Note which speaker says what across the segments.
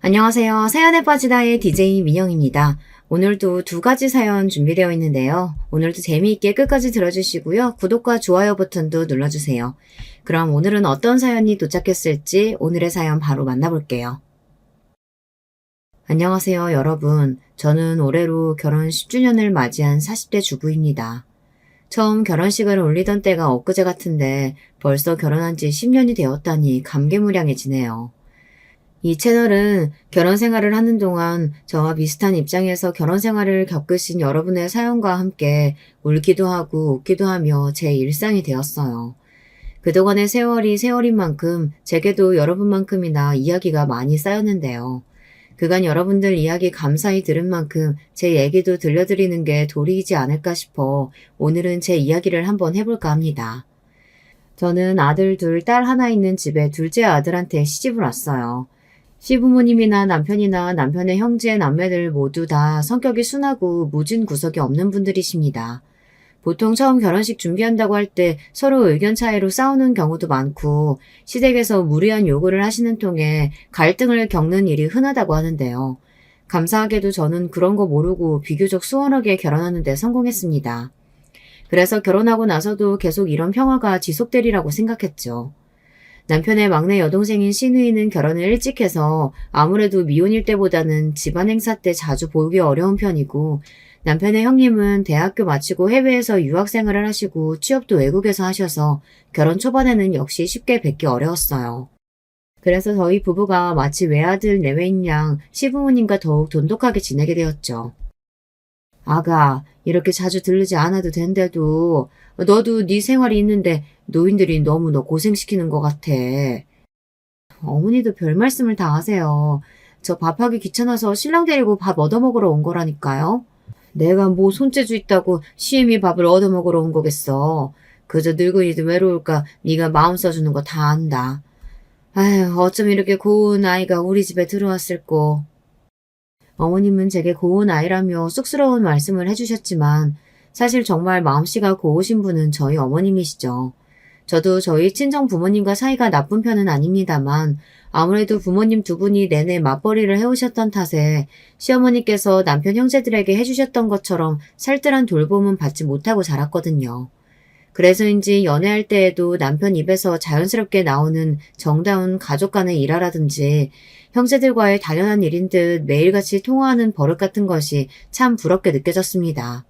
Speaker 1: 안녕하세요. 사연에 빠지다의 DJ 민영입니다. 오늘도 두 가지 사연 준비되어 있는데요. 오늘도 재미있게 끝까지 들어주시고요. 구독과 좋아요 버튼도 눌러주세요. 그럼 오늘은 어떤 사연이 도착했을지 오늘의 사연 바로 만나볼게요. 안녕하세요, 여러분. 저는 올해로 결혼 10주년을 맞이한 40대 주부입니다. 처음 결혼식을 올리던 때가 엊그제 같은데 벌써 결혼한 지 10년이 되었다니 감개무량해지네요. 이 채널은 결혼 생활을 하는 동안 저와 비슷한 입장에서 결혼 생활을 겪으신 여러분의 사연과 함께 울기도 하고 웃기도 하며 제 일상이 되었어요. 그동안의 세월이 세월인 만큼 제게도 여러분만큼이나 이야기가 많이 쌓였는데요. 그간 여러분들 이야기 감사히 들은 만큼 제 얘기도 들려드리는 게 도리이지 않을까 싶어 오늘은 제 이야기를 한번 해볼까 합니다. 저는 아들 둘, 딸 하나 있는 집에 둘째 아들한테 시집을 왔어요. 시부모님이나 남편이나 남편의 형제, 남매들 모두 다 성격이 순하고 모진 구석이 없는 분들이십니다. 보통 처음 결혼식 준비한다고 할 때 서로 의견 차이로 싸우는 경우도 많고 시댁에서 무리한 요구를 하시는 통에 갈등을 겪는 일이 흔하다고 하는데요. 감사하게도 저는 그런 거 모르고 비교적 수월하게 결혼하는 데 성공했습니다. 그래서 결혼하고 나서도 계속 이런 평화가 지속되리라고 생각했죠. 남편의 막내 여동생인 신우이는 결혼을 일찍 해서 아무래도 미혼일 때보다는 집안 행사 때 자주 보기 어려운 편이고 남편의 형님은 대학교 마치고 해외에서 유학생활을 하시고 취업도 외국에서 하셔서 결혼 초반에는 역시 쉽게 뵙기 어려웠어요. 그래서 저희 부부가 마치 외아들 내외인 양 시부모님과 더욱 돈독하게 지내게 되었죠. 아가, 이렇게 자주 들르지 않아도 된대도 너도 네 생활이 있는데 노인들이 너무 너 고생시키는 것 같아. 어머니도 별 말씀을 다 하세요. 저 밥하기 귀찮아서 신랑 데리고 밥 얻어먹으러 온 거라니까요. 내가 뭐 손재주 있다고 시애미 밥을 얻어먹으러 온 거겠어. 그저 늙은이도 외로울까 네가 마음 써주는 거 다 안다. 아휴, 어쩜 이렇게 고운 아이가 우리 집에 들어왔을꼬. 어머님은 제게 고운 아이라며 쑥스러운 말씀을 해주셨지만 사실 정말 마음씨가 고우신 분은 저희 어머님이시죠. 저도 저희 친정 부모님과 사이가 나쁜 편은 아닙니다만 아무래도 부모님 두 분이 내내 맞벌이를 해오셨던 탓에 시어머니께서 남편 형제들에게 해주셨던 것처럼 살뜰한 돌봄은 받지 못하고 자랐거든요. 그래서인지 연애할 때에도 남편 입에서 자연스럽게 나오는 정다운 가족 간의 일화라든지 형제들과의 당연한 일인 듯 매일같이 통화하는 버릇 같은 것이 참 부럽게 느껴졌습니다.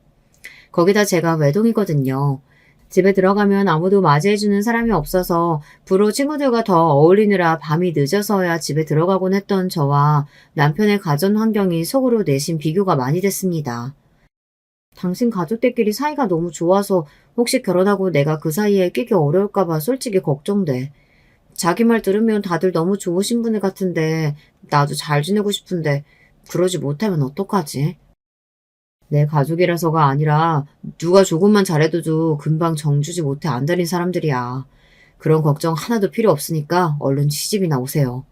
Speaker 1: 거기다 제가 외동이거든요. 집에 들어가면 아무도 맞이해주는 사람이 없어서 부로 친구들과 더 어울리느라 밤이 늦어서야 집에 들어가곤 했던 저와 남편의 가전 환경이 속으로 내심 비교가 많이 됐습니다. 당신 가족들끼리 사이가 너무 좋아서 혹시 결혼하고 내가 그 사이에 끼기 어려울까봐 솔직히 걱정돼. 자기 말 들으면 다들 너무 좋으신 분들 같은데 나도 잘 지내고 싶은데 그러지 못하면 어떡하지? 내 가족이라서가 아니라 누가 조금만 잘해도 금방 정주지 못해 안달인 사람들이야. 그런 걱정 하나도 필요 없으니까 얼른 시집이나 오세요.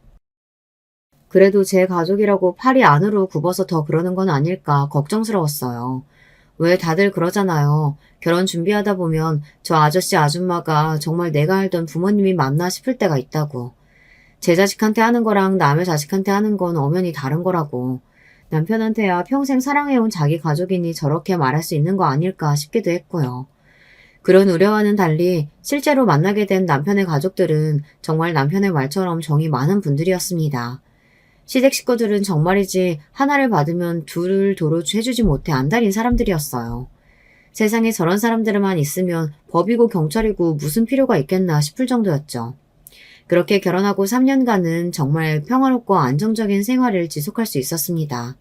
Speaker 1: 그래도 제 가족이라고 팔이 안으로 굽어서 더 그러는 건 아닐까 걱정스러웠어요. 왜 다들 그러잖아요. 결혼 준비하다 보면 저 아저씨 아줌마가 정말 내가 알던 부모님이 맞나 싶을 때가 있다고. 제 자식한테 하는 거랑 남의 자식한테 하는 건 엄연히 다른 거라고. 남편한테야 평생 사랑해온 자기 가족이니 저렇게 말할 수 있는 거 아닐까 싶기도 했고요. 그런 우려와는 달리 실제로 만나게 된 남편의 가족들은 정말 남편의 말처럼 정이 많은 분들이었습니다. 시댁 식구들은 정말이지 하나를 받으면 둘을 도로 해주지 못해 안달인 사람들이었어요. 세상에 저런 사람들만 있으면 법이고 경찰이고 무슨 필요가 있겠나 싶을 정도였죠. 그렇게 결혼하고 3년간은 정말 평화롭고 안정적인 생활을 지속할 수 있었습니다.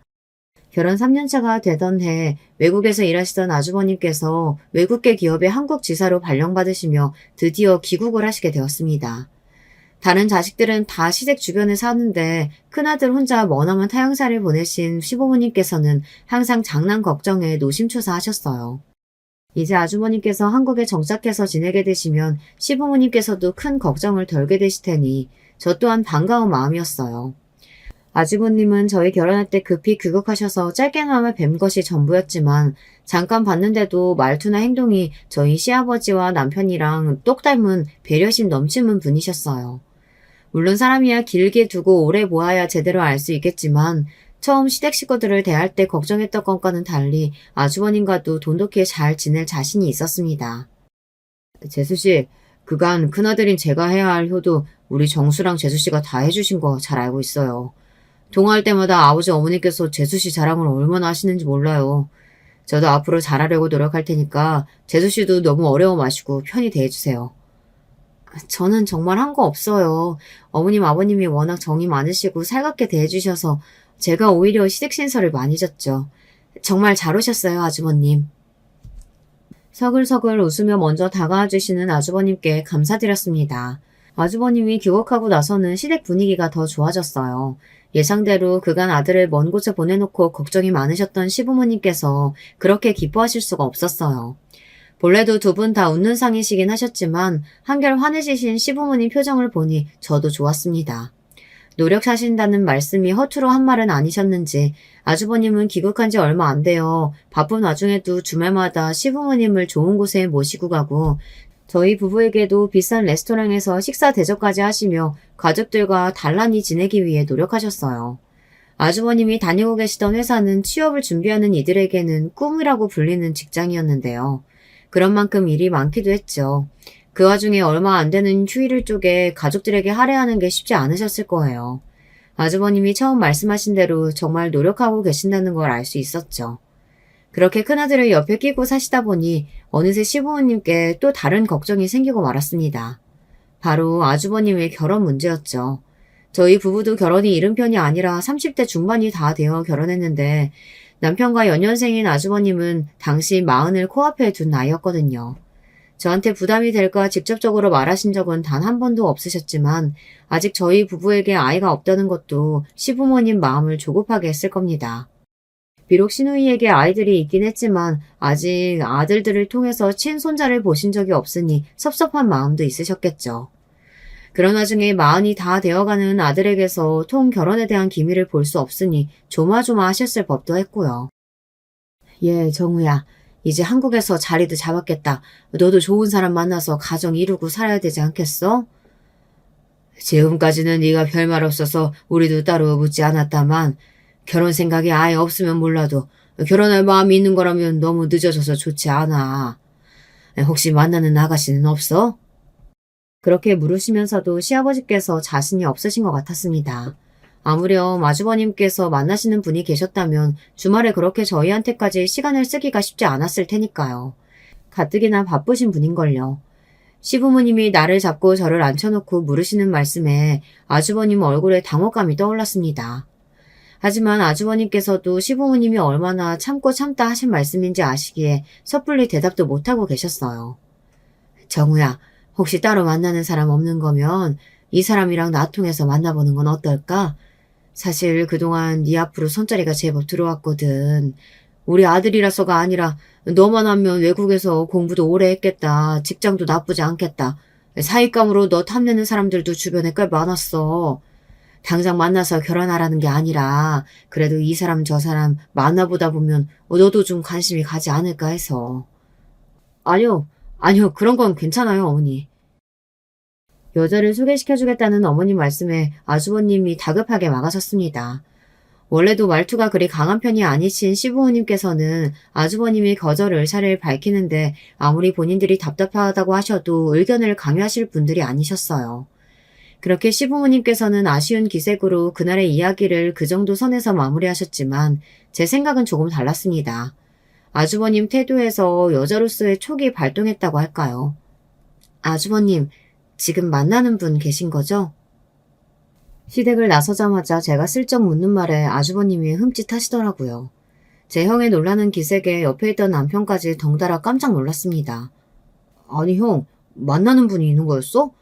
Speaker 1: 결혼 3년차가 되던 해 외국에서 일하시던 아주버님께서 외국계 기업의 한국 지사로 발령받으시며 드디어 귀국을 하시게 되었습니다. 다른 자식들은 다 시댁 주변에 사는데 큰아들 혼자 머나먼 타향사를 보내신 시부모님께서는 항상 장남 걱정에 노심초사하셨어요. 이제 아주머니께서 한국에 정착해서 지내게 되시면 시부모님께서도 큰 걱정을 덜게 되실 테니 저 또한 반가운 마음이었어요. 아주버님은 저희 결혼할 때 급히 귀국하셔서 짧게나마 뵌 것이 전부였지만 잠깐 봤는데도 말투나 행동이 저희 시아버지와 남편이랑 똑 닮은 배려심 넘치는 분이셨어요. 물론 사람이야 길게 두고 오래 보아야 제대로 알 수 있겠지만 처음 시댁 식구들을 대할 때 걱정했던 것과는 달리 아주버님과도 돈독히 잘 지낼 자신이 있었습니다. 재수씨, 그간 큰아들인 제가 해야 할 효도 우리 정수랑 재수씨가 다 해주신 거 잘 알고 있어요. 통화할 때마다 아버지 어머니께서 재수씨 자랑을 얼마나 하시는지 몰라요. 저도 앞으로 잘하려고 노력할 테니까 재수씨도 너무 어려워 마시고 편히 대해주세요. 저는 정말 한 거 없어요. 어머님, 아버님이 워낙 정이 많으시고 살갑게 대해주셔서 제가 오히려 시댁신설을 많이 졌죠. 정말 잘 오셨어요, 아주버님. 서글서글 웃으며 먼저 다가와 주시는 아주버님께 감사드렸습니다. 아주버님이 귀국하고 나서는 시댁 분위기가 더 좋아졌어요. 예상대로 그간 아들을 먼 곳에 보내놓고 걱정이 많으셨던 시부모님께서 그렇게 기뻐하실 수가 없었어요. 본래도 두 분 다 웃는 상이시긴 하셨지만 한결 환해지신 시부모님 표정을 보니 저도 좋았습니다. 노력하신다는 말씀이 허투루 한 말은 아니셨는지 아주버님은 귀국한 지 얼마 안 돼요. 바쁜 와중에도 주말마다 시부모님을 좋은 곳에 모시고 가고 저희 부부에게도 비싼 레스토랑에서 식사 대접까지 하시며 가족들과 단란히 지내기 위해 노력하셨어요. 아주버님이 다니고 계시던 회사는 취업을 준비하는 이들에게는 꿈이라고 불리는 직장이었는데요. 그런 만큼 일이 많기도 했죠. 그 와중에 얼마 안 되는 휴일을 쪼개 가족들에게 할애하는 게 쉽지 않으셨을 거예요. 아주버님이 처음 말씀하신 대로 정말 노력하고 계신다는 걸 알 수 있었죠. 그렇게 큰아들을 옆에 끼고 사시다 보니 어느새 시부모님께 또 다른 걱정이 생기고 말았습니다. 바로 아주버님의 결혼 문제였죠. 저희 부부도 결혼이 이른 편이 아니라 30대 중반이 다 되어 결혼했는데 남편과 연년생인 아주버님은 당시 40을 코앞에 둔 나이였거든요. 저한테 부담이 될까 직접적으로 말하신 적은 단 한 번도 없으셨지만 아직 저희 부부에게 아이가 없다는 것도 시부모님 마음을 조급하게 했을 겁니다. 비록 시누이에게 아이들이 있긴 했지만 아직 아들들을 통해서 친손자를 보신 적이 없으니 섭섭한 마음도 있으셨겠죠. 그런 와중에 40이 다 되어가는 아들에게서 통 결혼에 대한 기미를 볼 수 없으니 조마조마 하셨을 법도 했고요. 예, 정우야. 이제 한국에서 자리도 잡았겠다. 너도 좋은 사람 만나서 가정 이루고 살아야 되지 않겠어? 지금까지는 네가 별말 없어서 우리도 따로 묻지 않았다만 결혼 생각이 아예 없으면 몰라도 결혼할 마음이 있는 거라면 너무 늦어져서 좋지 않아. 혹시 만나는 아가씨는 없어? 그렇게 물으시면서도 시아버지께서 자신이 없으신 것 같았습니다. 아무렴 아주버님께서 만나시는 분이 계셨다면 주말에 그렇게 저희한테까지 시간을 쓰기가 쉽지 않았을 테니까요. 가뜩이나 바쁘신 분인걸요. 시부모님이 나를 잡고 저를 앉혀놓고 물으시는 말씀에 아주버님 얼굴에 당혹감이 떠올랐습니다. 하지만 아주버님께서도 시부모님이 얼마나 참고 참다 하신 말씀인지 아시기에 섣불리 대답도 못하고 계셨어요. 정우야, 혹시 따로 만나는 사람 없는 거면 이 사람이랑 나 통해서 만나보는 건 어떨까? 사실 그동안 네 앞으로 손자리가 제법 들어왔거든. 우리 아들이라서가 아니라 너만 하면 외국에서 공부도 오래 했겠다. 직장도 나쁘지 않겠다. 사익감으로 너 탐내는 사람들도 주변에 꽤 많았어. 당장 만나서 결혼하라는 게 아니라 그래도 이 사람 저 사람 만나보다 보면 너도 좀 관심이 가지 않을까 해서. 아니요. 그런 건 괜찮아요, 어머니. 여자를 소개시켜주겠다는 어머님 말씀에 아주버님이 다급하게 막아섰습니다. 원래도 말투가 그리 강한 편이 아니신 시부모님께서는 아주버님이 거절 의사를 밝히는데 아무리 본인들이 답답하다고 하셔도 의견을 강요하실 분들이 아니셨어요. 그렇게 시부모님께서는 아쉬운 기색으로 그날의 이야기를 그 정도 선에서 마무리하셨지만 제 생각은 조금 달랐습니다. 아주버님 태도에서 여자로서의 촉이 발동했다고 할까요? 아주버님, 지금 만나는 분 계신 거죠? 시댁을 나서자마자 제가 슬쩍 묻는 말에 아주버님이 흠칫하시더라고요. 제 형의 놀라는 기색에 옆에 있던 남편까지 덩달아 깜짝 놀랐습니다. 아니 형, 만나는 분이 있는 거였어?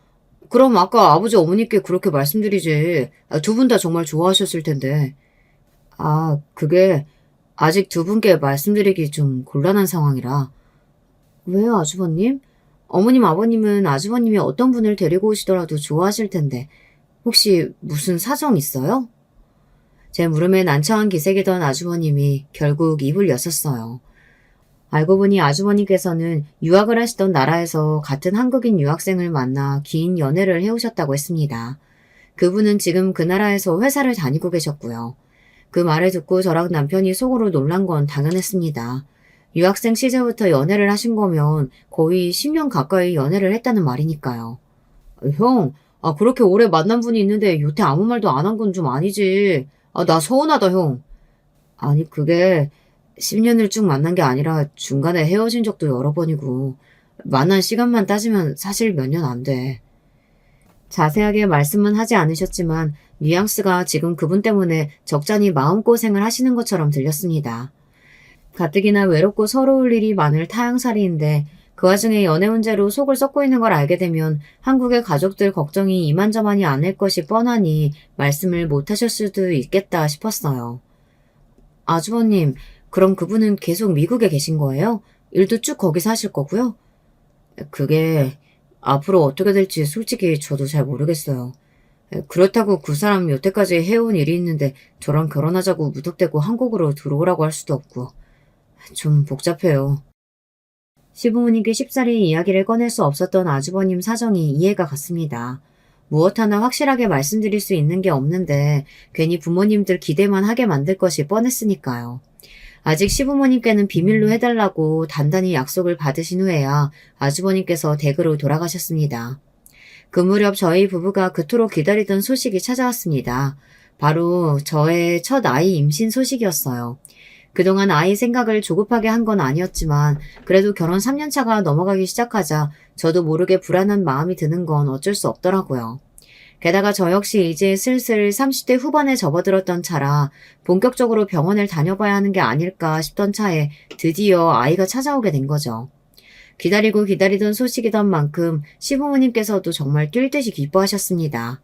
Speaker 1: 그럼 아까 아버지 어머니께 그렇게 말씀드리지. 두 분 다 정말 좋아하셨을 텐데. 그게 아직 두 분께 말씀드리기 좀 곤란한 상황이라. 왜요, 아주버님? 어머님, 아버님은 아주버님이 어떤 분을 데리고 오시더라도 좋아하실 텐데 혹시 무슨 사정 있어요? 제 물음에 난처한 기색이던 아주버님이 결국 입을 여셨어요. 알고 보니 아주버님께서는 유학을 하시던 나라에서 같은 한국인 유학생을 만나 긴 연애를 해오셨다고 했습니다. 그분은 지금 그 나라에서 회사를 다니고 계셨고요. 그 말을 듣고 저랑 남편이 속으로 놀란 건 당연했습니다. 유학생 시절부터 연애를 하신 거면 거의 10년 가까이 연애를 했다는 말이니까요. 형, 그렇게 오래 만난 분이 있는데 여태 아무 말도 안 한 건 좀 아니지. 나 서운하다, 형. 아니, 그게 10년을 쭉 만난 게 아니라 중간에 헤어진 적도 여러 번이고, 만난 시간만 따지면 사실 몇 년 안 돼. 자세하게 말씀은 하지 않으셨지만, 뉘앙스가 지금 그분 때문에 적잖이 마음고생을 하시는 것처럼 들렸습니다. 가뜩이나 외롭고 서러울 일이 많을 타향살이인데 그 와중에 연애 문제로 속을 썩고 있는 걸 알게 되면 한국의 가족들 걱정이 이만저만이 아닐 것이 뻔하니 말씀을 못 하실 수도 있겠다 싶었어요. 아주버님, 그럼 그분은 계속 미국에 계신 거예요? 일도 쭉 거기서 하실 거고요? 그게 앞으로 어떻게 될지 솔직히 저도 잘 모르겠어요. 그렇다고 그 사람 여태까지 해온 일이 있는데 저랑 결혼하자고 무턱대고 한국으로 들어오라고 할 수도 없고 좀 복잡해요. 시부모님께 쉽사리 이야기를 꺼낼 수 없었던 아주버님 사정이 이해가 갔습니다. 무엇 하나 확실하게 말씀드릴 수 있는 게 없는데 괜히 부모님들 기대만 하게 만들 것이 뻔했으니까요. 아직 시부모님께는 비밀로 해달라고 단단히 약속을 받으신 후에야 아주버님께서 댁으로 돌아가셨습니다. 그 무렵 저희 부부가 그토록 기다리던 소식이 찾아왔습니다. 바로 저의 첫 아이 임신 소식이었어요. 그동안 아이 생각을 조급하게 한 건 아니었지만 그래도 결혼 3년 차가 넘어가기 시작하자 저도 모르게 불안한 마음이 드는 건 어쩔 수 없더라고요. 게다가 저 역시 이제 슬슬 30대 후반에 접어들었던 차라 본격적으로 병원을 다녀봐야 하는 게 아닐까 싶던 차에 드디어 아이가 찾아오게 된 거죠. 기다리고 기다리던 소식이던 만큼 시부모님께서도 정말 뛸 듯이 기뻐하셨습니다.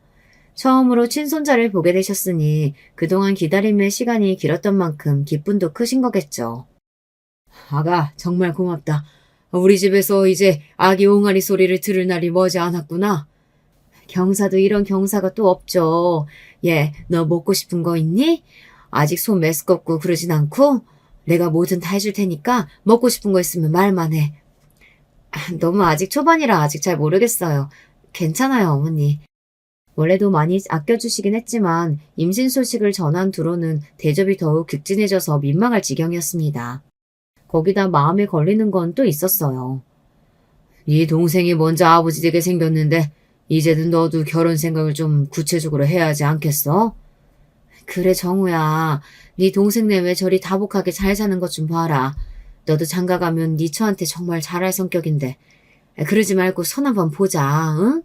Speaker 1: 처음으로 친손자를 보게 되셨으니 그동안 기다림의 시간이 길었던 만큼 기쁨도 크신 거겠죠. 아가, 정말 고맙다. 우리 집에서 이제 아기 옹알이 소리를 들을 날이 머지 않았구나. 경사도 이런 경사가 또 없죠. 얘, 너 먹고 싶은 거 있니? 아직 손 메스껍고 그러진 않고? 내가 뭐든 다 해줄 테니까 먹고 싶은 거 있으면 말만 해. 너무 아직 초반이라 아직 잘 모르겠어요. 괜찮아요, 어머니. 원래도 많이 아껴주시긴 했지만 임신 소식을 전한 뒤로는 대접이 더욱 극진해져서 민망할 지경이었습니다. 거기다 마음에 걸리는 건 또 있었어요. 네 동생이 먼저 아버지 되게 생겼는데 이제는 너도 결혼 생각을 좀 구체적으로 해야 하지 않겠어? 그래 정우야. 네 동생네 왜 저리 다복하게 잘 사는 것 좀 봐라. 너도 장가가면 네 처한테 정말 잘할 성격인데. 그러지 말고 손 한번 보자, 응?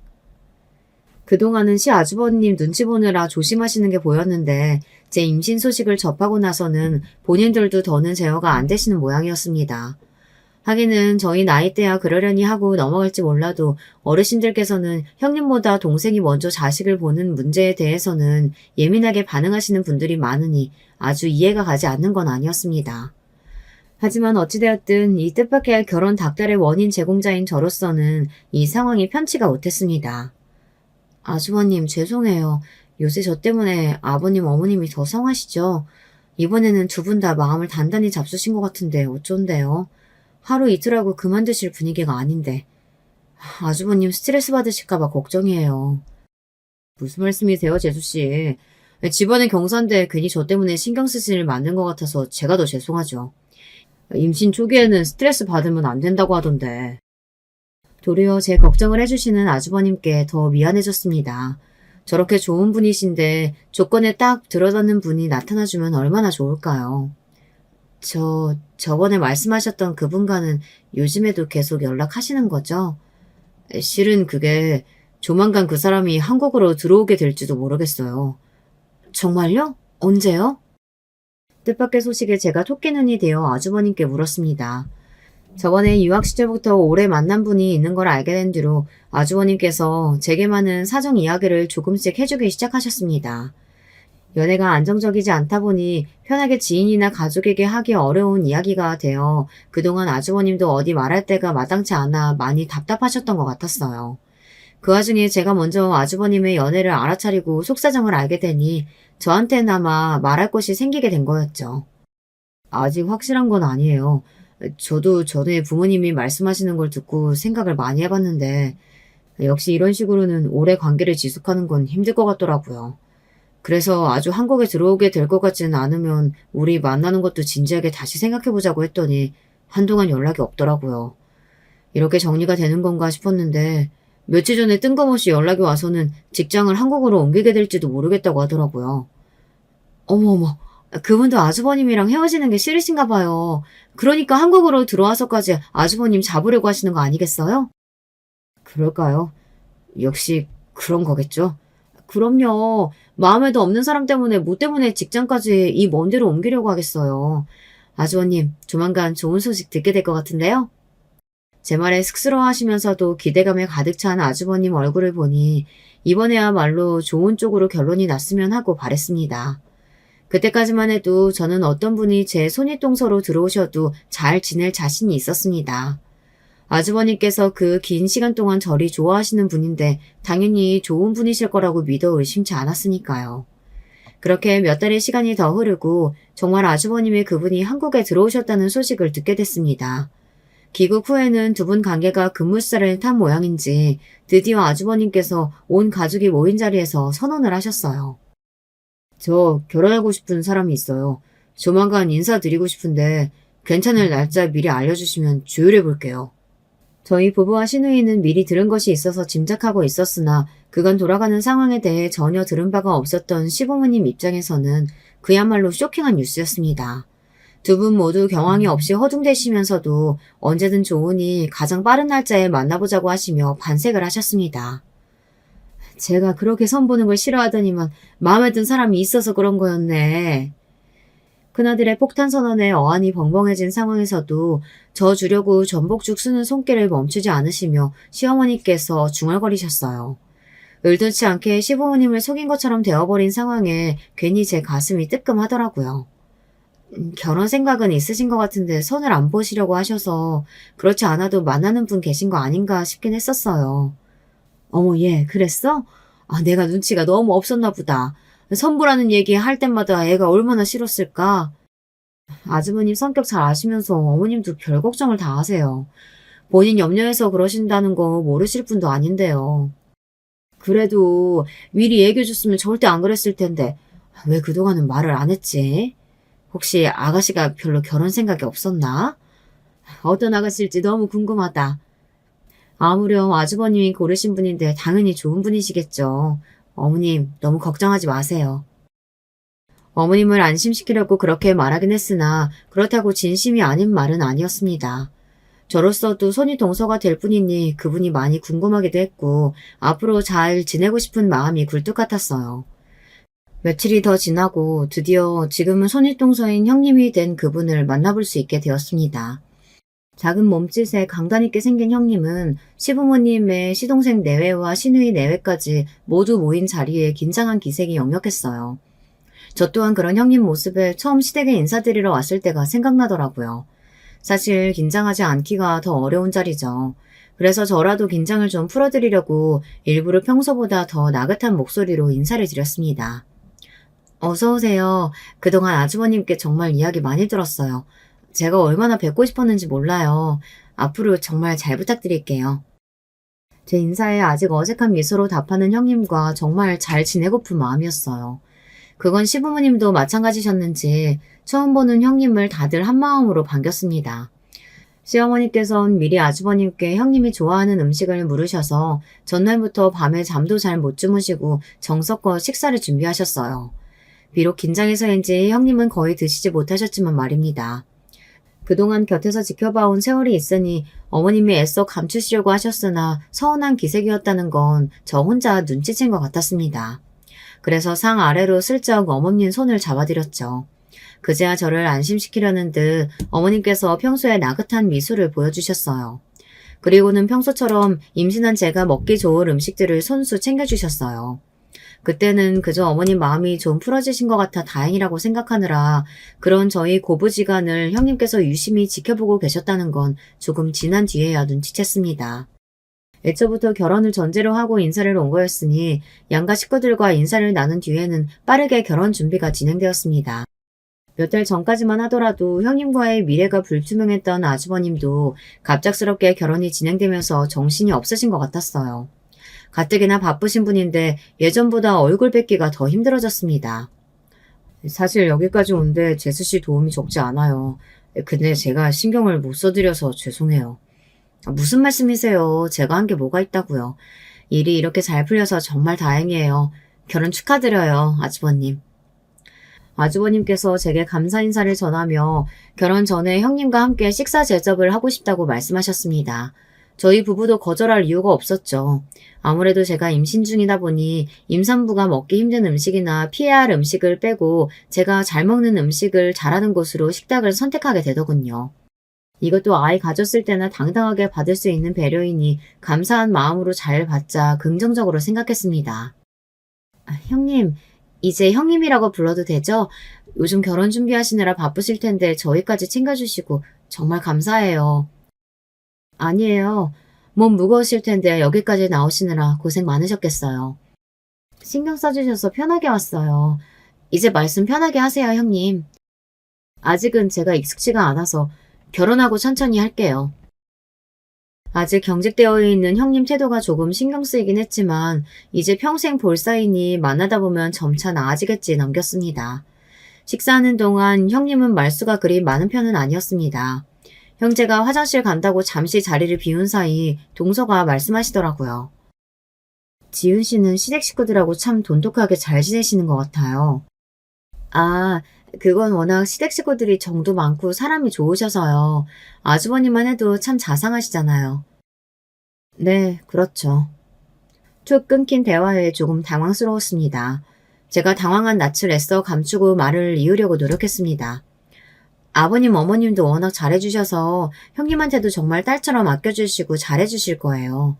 Speaker 1: 그동안은 시아주버님 눈치 보느라 조심하시는 게 보였는데 제 임신 소식을 접하고 나서는 본인들도 더는 제어가 안 되시는 모양이었습니다. 하기는 저희 나이대야 그러려니 하고 넘어갈지 몰라도 어르신들께서는 형님보다 동생이 먼저 자식을 보는 문제에 대해서는 예민하게 반응하시는 분들이 많으니 아주 이해가 가지 않는 건 아니었습니다. 하지만 어찌되었든 이 뜻밖의 결혼 닭달의 원인 제공자인 저로서는 이 상황이 편치가 못했습니다. 아주버님 죄송해요. 요새 저 때문에 아버님 어머님이 더 상하시죠? 이번에는 두 분 다 마음을 단단히 잡수신 것 같은데 어쩐데요? 하루 이틀하고 그만두실 분위기가 아닌데. 아주버님 스트레스 받으실까봐 걱정이에요. 무슨 말씀이세요, 재수씨? 집안의 경사인데 괜히 저 때문에 신경 쓰실 일 많은 것 같아서 제가 더 죄송하죠. 임신 초기에는 스트레스 받으면 안 된다고 하던데. 도리어 제 걱정을 해주시는 아주버님께 더 미안해졌습니다. 저렇게 좋은 분이신데 조건에 딱 들어닿는 분이 나타나주면 얼마나 좋을까요? 저번에 말씀하셨던 그분과는 요즘에도 계속 연락하시는 거죠? 실은 그게 조만간 그 사람이 한국으로 들어오게 될지도 모르겠어요. 정말요? 언제요? 뜻밖의 소식에 제가 토끼눈이 되어 아주버님께 물었습니다. 저번에 유학 시절부터 오래 만난 분이 있는 걸 알게 된 뒤로 아주버님께서 제게 많은 사정 이야기를 조금씩 해주기 시작하셨습니다. 연애가 안정적이지 않다 보니 편하게 지인이나 가족에게 하기 어려운 이야기가 되어 그동안 아주버님도 어디 말할 데가 마땅치 않아 많이 답답하셨던 것 같았어요. 그 와중에 제가 먼저 아주버님의 연애를 알아차리고 속사정을 알게 되니 저한테나마 말할 것이 생기게 된 거였죠. 아직 확실한 건 아니에요. 저도 전에 부모님이 말씀하시는 걸 듣고 생각을 많이 해봤는데 역시 이런 식으로는 오래 관계를 지속하는 건 힘들 것 같더라고요. 그래서 아주 한국에 들어오게 될 것 같지는 않으면 우리 만나는 것도 진지하게 다시 생각해보자고 했더니 한동안 연락이 없더라고요. 이렇게 정리가 되는 건가 싶었는데 며칠 전에 뜬금없이 연락이 와서는 직장을 한국으로 옮기게 될지도 모르겠다고 하더라고요. 어머어머, 그분도 아주버님이랑 헤어지는 게 싫으신가 봐요. 그러니까 한국으로 들어와서까지 아주버님 잡으려고 하시는 거 아니겠어요? 그럴까요? 역시 그런 거겠죠? 그럼요. 마음에도 없는 사람 때문에 뭐 때문에 직장까지 이 먼 데로 옮기려고 하겠어요. 아주버님, 조만간 좋은 소식 듣게 될 것 같은데요? 제 말에 쑥스러워하시면서도 기대감에 가득 찬 아주버님 얼굴을 보니 이번에야말로 좋은 쪽으로 결론이 났으면 하고 바랬습니다. 그때까지만 해도 저는 어떤 분이 제 손윗동서로 들어오셔도 잘 지낼 자신이 있었습니다. 아주버님께서 그 긴 시간 동안 저리 좋아하시는 분인데 당연히 좋은 분이실 거라고 믿어 의심치 않았으니까요. 그렇게 몇 달의 시간이 더 흐르고 정말 아주버님의 그분이 한국에 들어오셨다는 소식을 듣게 됐습니다. 귀국 후에는 두 분 관계가 급물살을 탄 모양인지 드디어 아주버님께서 온 가족이 모인 자리에서 선언을 하셨어요. 저 결혼하고 싶은 사람이 있어요. 조만간 인사드리고 싶은데 괜찮을 날짜 미리 알려주시면 조율해 볼게요. 저희 부부와 시누이는 미리 들은 것이 있어서 짐작하고 있었으나 그간 돌아가는 상황에 대해 전혀 들은 바가 없었던 시부모님 입장에서는 그야말로 쇼킹한 뉴스였습니다. 두 분 모두 경황이 없이 허둥대시면서도 언제든 좋으니 가장 빠른 날짜에 만나보자고 하시며 반색을 하셨습니다. 제가 그렇게 선보는 걸 싫어하더니만 마음에 든 사람이 있어서 그런 거였네. 큰아들의 폭탄 선언에 어안이 벙벙해진 상황에서도 저 주려고 전복죽 쓰는 손길을 멈추지 않으시며 시어머니께서 중얼거리셨어요. 의도치 않게 시부모님을 속인 것처럼 되어버린 상황에 괜히 제 가슴이 뜨끔하더라고요. 결혼 생각은 있으신 것 같은데 선을 안 보시려고 하셔서 그렇지 않아도 만나는 분 계신 거 아닌가 싶긴 했었어요. 어머, 얘, 그랬어? 아, 내가 눈치가 너무 없었나 보다. 선보라는 얘기 할 때마다 애가 얼마나 싫었을까? 아주버님 성격 잘 아시면서 어머님도 별 걱정을 다 하세요. 본인 염려해서 그러신다는 거 모르실 분도 아닌데요. 그래도 미리 얘기해줬으면 절대 안 그랬을 텐데 왜 그동안은 말을 안 했지? 혹시 아가씨가 별로 결혼 생각이 없었나? 어떤 아가씨일지 너무 궁금하다. 아무렴 아주버님이 고르신 분인데 당연히 좋은 분이시겠죠. 어머님, 너무 걱정하지 마세요. 어머님을 안심시키려고 그렇게 말하긴 했으나 그렇다고 진심이 아닌 말은 아니었습니다. 저로서도 손이 동서가 될 뿐이니 그분이 많이 궁금하기도 했고 앞으로 잘 지내고 싶은 마음이 굴뚝 같았어요. 며칠이 더 지나고 드디어 지금은 손윗동서인 형님이 된 그분을 만나볼 수 있게 되었습니다. 작은 몸짓에 강단 있게 생긴 형님은 시부모님의 시동생 내외와 시누이 내외까지 모두 모인 자리에 긴장한 기색이 역력했어요. 저 또한 그런 형님 모습에 처음 시댁에 인사드리러 왔을 때가 생각나더라고요. 사실 긴장하지 않기가 더 어려운 자리죠. 그래서 저라도 긴장을 좀 풀어드리려고 일부러 평소보다 더 나긋한 목소리로 인사를 드렸습니다. 어서 오세요. 그동안 아주버님께 정말 이야기 많이 들었어요. 제가 얼마나 뵙고 싶었는지 몰라요. 앞으로 정말 잘 부탁드릴게요. 제 인사에 아직 어색한 미소로 답하는 형님과 정말 잘 지내고픈 마음이었어요. 그건 시부모님도 마찬가지셨는지 처음 보는 형님을 다들 한마음으로 반겼습니다. 시어머니께선 미리 아주버님께 형님이 좋아하는 음식을 물으셔서 전날부터 밤에 잠도 잘 못 주무시고 정성껏 식사를 준비하셨어요. 비록 긴장해서인지 형님은 거의 드시지 못하셨지만 말입니다. 그동안 곁에서 지켜봐온 세월이 있으니 어머님이 애써 감추시려고 하셨으나 서운한 기색이었다는 건 저 혼자 눈치챈 것 같았습니다. 그래서 상 아래로 슬쩍 어머님 손을 잡아드렸죠. 그제야 저를 안심시키려는 듯 어머님께서 평소에 나긋한 미소를 보여주셨어요. 그리고는 평소처럼 임신한 제가 먹기 좋을 음식들을 손수 챙겨주셨어요. 그때는 그저 어머님 마음이 좀 풀어지신 것 같아 다행이라고 생각하느라 그런 저희 고부지간을 형님께서 유심히 지켜보고 계셨다는 건 조금 지난 뒤에야 눈치챘습니다. 애초부터 결혼을 전제로 하고 인사를 온 거였으니 양가 식구들과 인사를 나눈 뒤에는 빠르게 결혼 준비가 진행되었습니다. 몇 달 전까지만 하더라도 형님과의 미래가 불투명했던 아주버님도 갑작스럽게 결혼이 진행되면서 정신이 없으신 것 같았어요. 가뜩이나 바쁘신 분인데 예전보다 얼굴 뵙기가 더 힘들어졌습니다. 사실 여기까지 온데 재수 씨 도움이 적지 않아요. 근데 제가 신경을 못 써드려서 죄송해요. 무슨 말씀이세요? 제가 한 게 뭐가 있다고요. 일이 이렇게 잘 풀려서 정말 다행이에요. 결혼 축하드려요, 아주버님. 아주버님께서 제게 감사 인사를 전하며 결혼 전에 형님과 함께 식사 제접을 하고 싶다고 말씀하셨습니다. 저희 부부도 거절할 이유가 없었죠. 아무래도 제가 임신 중이다 보니 임산부가 먹기 힘든 음식이나 피해야 할 음식을 빼고 제가 잘 먹는 음식을 잘하는 곳으로 식탁을 선택하게 되더군요. 이것도 아이 가졌을 때나 당당하게 받을 수 있는 배려이니 감사한 마음으로 잘 받자 긍정적으로 생각했습니다. 형님, 이제 형님이라고 불러도 되죠? 요즘 결혼 준비하시느라 바쁘실 텐데 저희까지 챙겨주시고 정말 감사해요. 아니에요. 몸 무거우실 텐데 여기까지 나오시느라 고생 많으셨겠어요. 신경 써주셔서 편하게 왔어요. 이제 말씀 편하게 하세요, 형님. 아직은 제가 익숙지가 않아서 결혼하고 천천히 할게요. 아직 경직되어 있는 형님 태도가 조금 신경 쓰이긴 했지만 이제 평생 볼 사이니 만나다 보면 점차 나아지겠지 넘겼습니다. 식사하는 동안 형님은 말수가 그리 많은 편은 아니었습니다. 형제가 화장실 간다고 잠시 자리를 비운 사이 동서가 말씀하시더라고요. 지훈 씨는 시댁 식구들하고 참 돈독하게 잘 지내시는 것 같아요. 아, 그건 워낙 시댁 식구들이 정도 많고 사람이 좋으셔서요. 아주버님만 해도 참 자상하시잖아요. 네, 그렇죠. 툭 끊긴 대화에 조금 당황스러웠습니다. 제가 당황한 낯을 애써 감추고 말을 이으려고 노력했습니다. 아버님, 어머님도 워낙 잘해주셔서 형님한테도 정말 딸처럼 아껴주시고 잘해주실 거예요.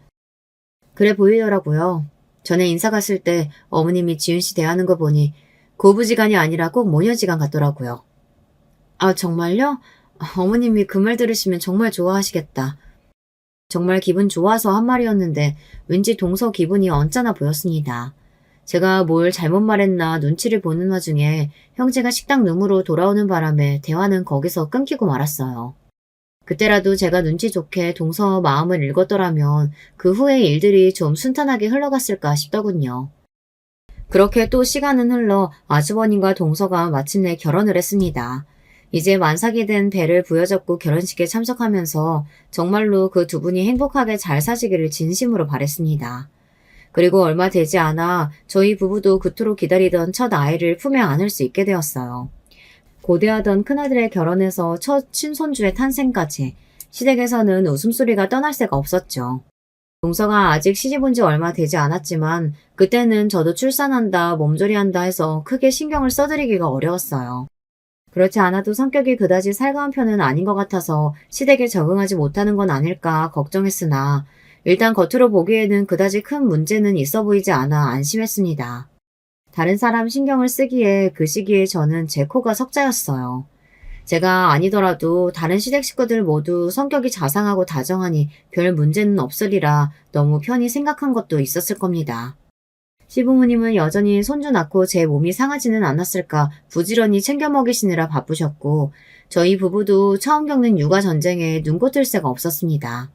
Speaker 1: 그래 보이더라고요. 전에 인사 갔을 때 어머님이 지훈 씨 대하는 거 보니 고부지간이 아니라 꼭 모녀지간 같더라고요. 아, 정말요? 어머님이 그 말 들으시면 정말 좋아하시겠다. 정말 기분 좋아서 한 말이었는데 왠지 동서 기분이 언짢아 보였습니다. 제가 뭘 잘못 말했나 눈치를 보는 와중에 형제가 식당 룸으로 돌아오는 바람에 대화는 거기서 끊기고 말았어요. 그때라도 제가 눈치 좋게 동서 마음을 읽었더라면 그 후의 일들이 좀 순탄하게 흘러갔을까 싶더군요. 그렇게 또 시간은 흘러 아주버님과 동서가 마침내 결혼을 했습니다. 이제 만삭이 된 배를 부여잡고 결혼식에 참석하면서 정말로 그 두 분이 행복하게 잘 사시기를 진심으로 바랬습니다. 그리고 얼마 되지 않아 저희 부부도 그토록 기다리던 첫 아이를 품에 안을 수 있게 되었어요. 고대하던 큰아들의 결혼에서 첫 친손주의 탄생까지 시댁에서는 웃음소리가 떠날 새가 없었죠. 동서가 아직 시집 온 지 얼마 되지 않았지만 그때는 저도 출산한다, 몸조리한다 해서 크게 신경을 써드리기가 어려웠어요. 그렇지 않아도 성격이 그다지 살가운 편은 아닌 것 같아서 시댁에 적응하지 못하는 건 아닐까 걱정했으나 일단 겉으로 보기에는 그다지 큰 문제는 있어 보이지 않아 안심했습니다. 다른 사람 신경을 쓰기에 그 시기에 저는 제 코가 석자였어요. 제가 아니더라도 다른 시댁 식구들 모두 성격이 자상하고 다정하니 별 문제는 없으리라 너무 편히 생각한 것도 있었을 겁니다. 시부모님은 여전히 손주 낳고 제 몸이 상하지는 않았을까 부지런히 챙겨 먹이시느라 바쁘셨고 저희 부부도 처음 겪는 육아 전쟁에 눈코 뜰 새가 없었습니다.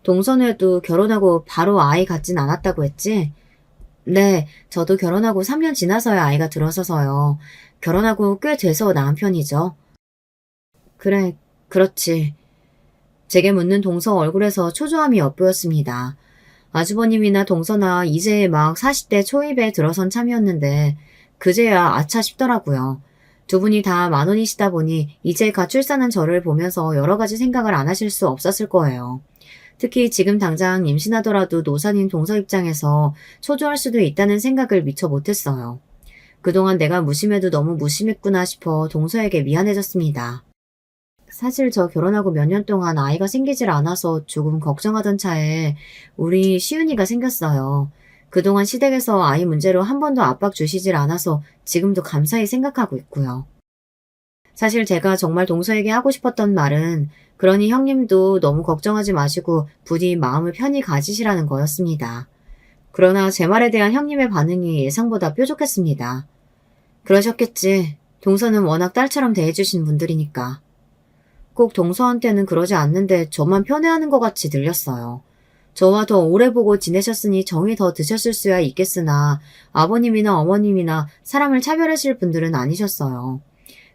Speaker 1: 동선회도 결혼하고 바로 아이 갖진 않았다고 했지? 네, 저도 결혼하고 3년 지나서야 아이가 들어서서요. 결혼하고 꽤 돼서 낳은 편이죠. 그래, 그렇지. 제게 묻는 동서 얼굴에서 초조함이 엿보였습니다. 아주버님이나 동서나 이제 막 40대 초입에 들어선 참이었는데 그제야 아차 싶더라고요. 두 분이 다 만원이시다 보니 이제 갓 출산한 저를 보면서 여러 가지 생각을 안 하실 수 없었을 거예요. 특히 지금 당장 임신하더라도 노산인 동서 입장에서 초조할 수도 있다는 생각을 미처 못했어요. 그동안 내가 무심해도 너무 무심했구나 싶어 동서에게 미안해졌습니다. 사실 저 결혼하고 몇 년 동안 아이가 생기질 않아서 조금 걱정하던 차에 우리 시은이가 생겼어요. 그동안 시댁에서 아이 문제로 한 번도 압박 주시질 않아서 지금도 감사히 생각하고 있고요. 사실 제가 정말 동서에게 하고 싶었던 말은 그러니 형님도 너무 걱정하지 마시고 부디 마음을 편히 가지시라는 거였습니다. 그러나 제 말에 대한 형님의 반응이 예상보다 뾰족했습니다. 그러셨겠지. 동서는 워낙 딸처럼 대해주신 분들이니까. 꼭 동서한테는 그러지 않는데 저만 편애하는 것 같이 들렸어요. 저와 더 오래 보고 지내셨으니 정이 더 드셨을 수야 있겠으나 아버님이나 어머님이나 사람을 차별하실 분들은 아니셨어요.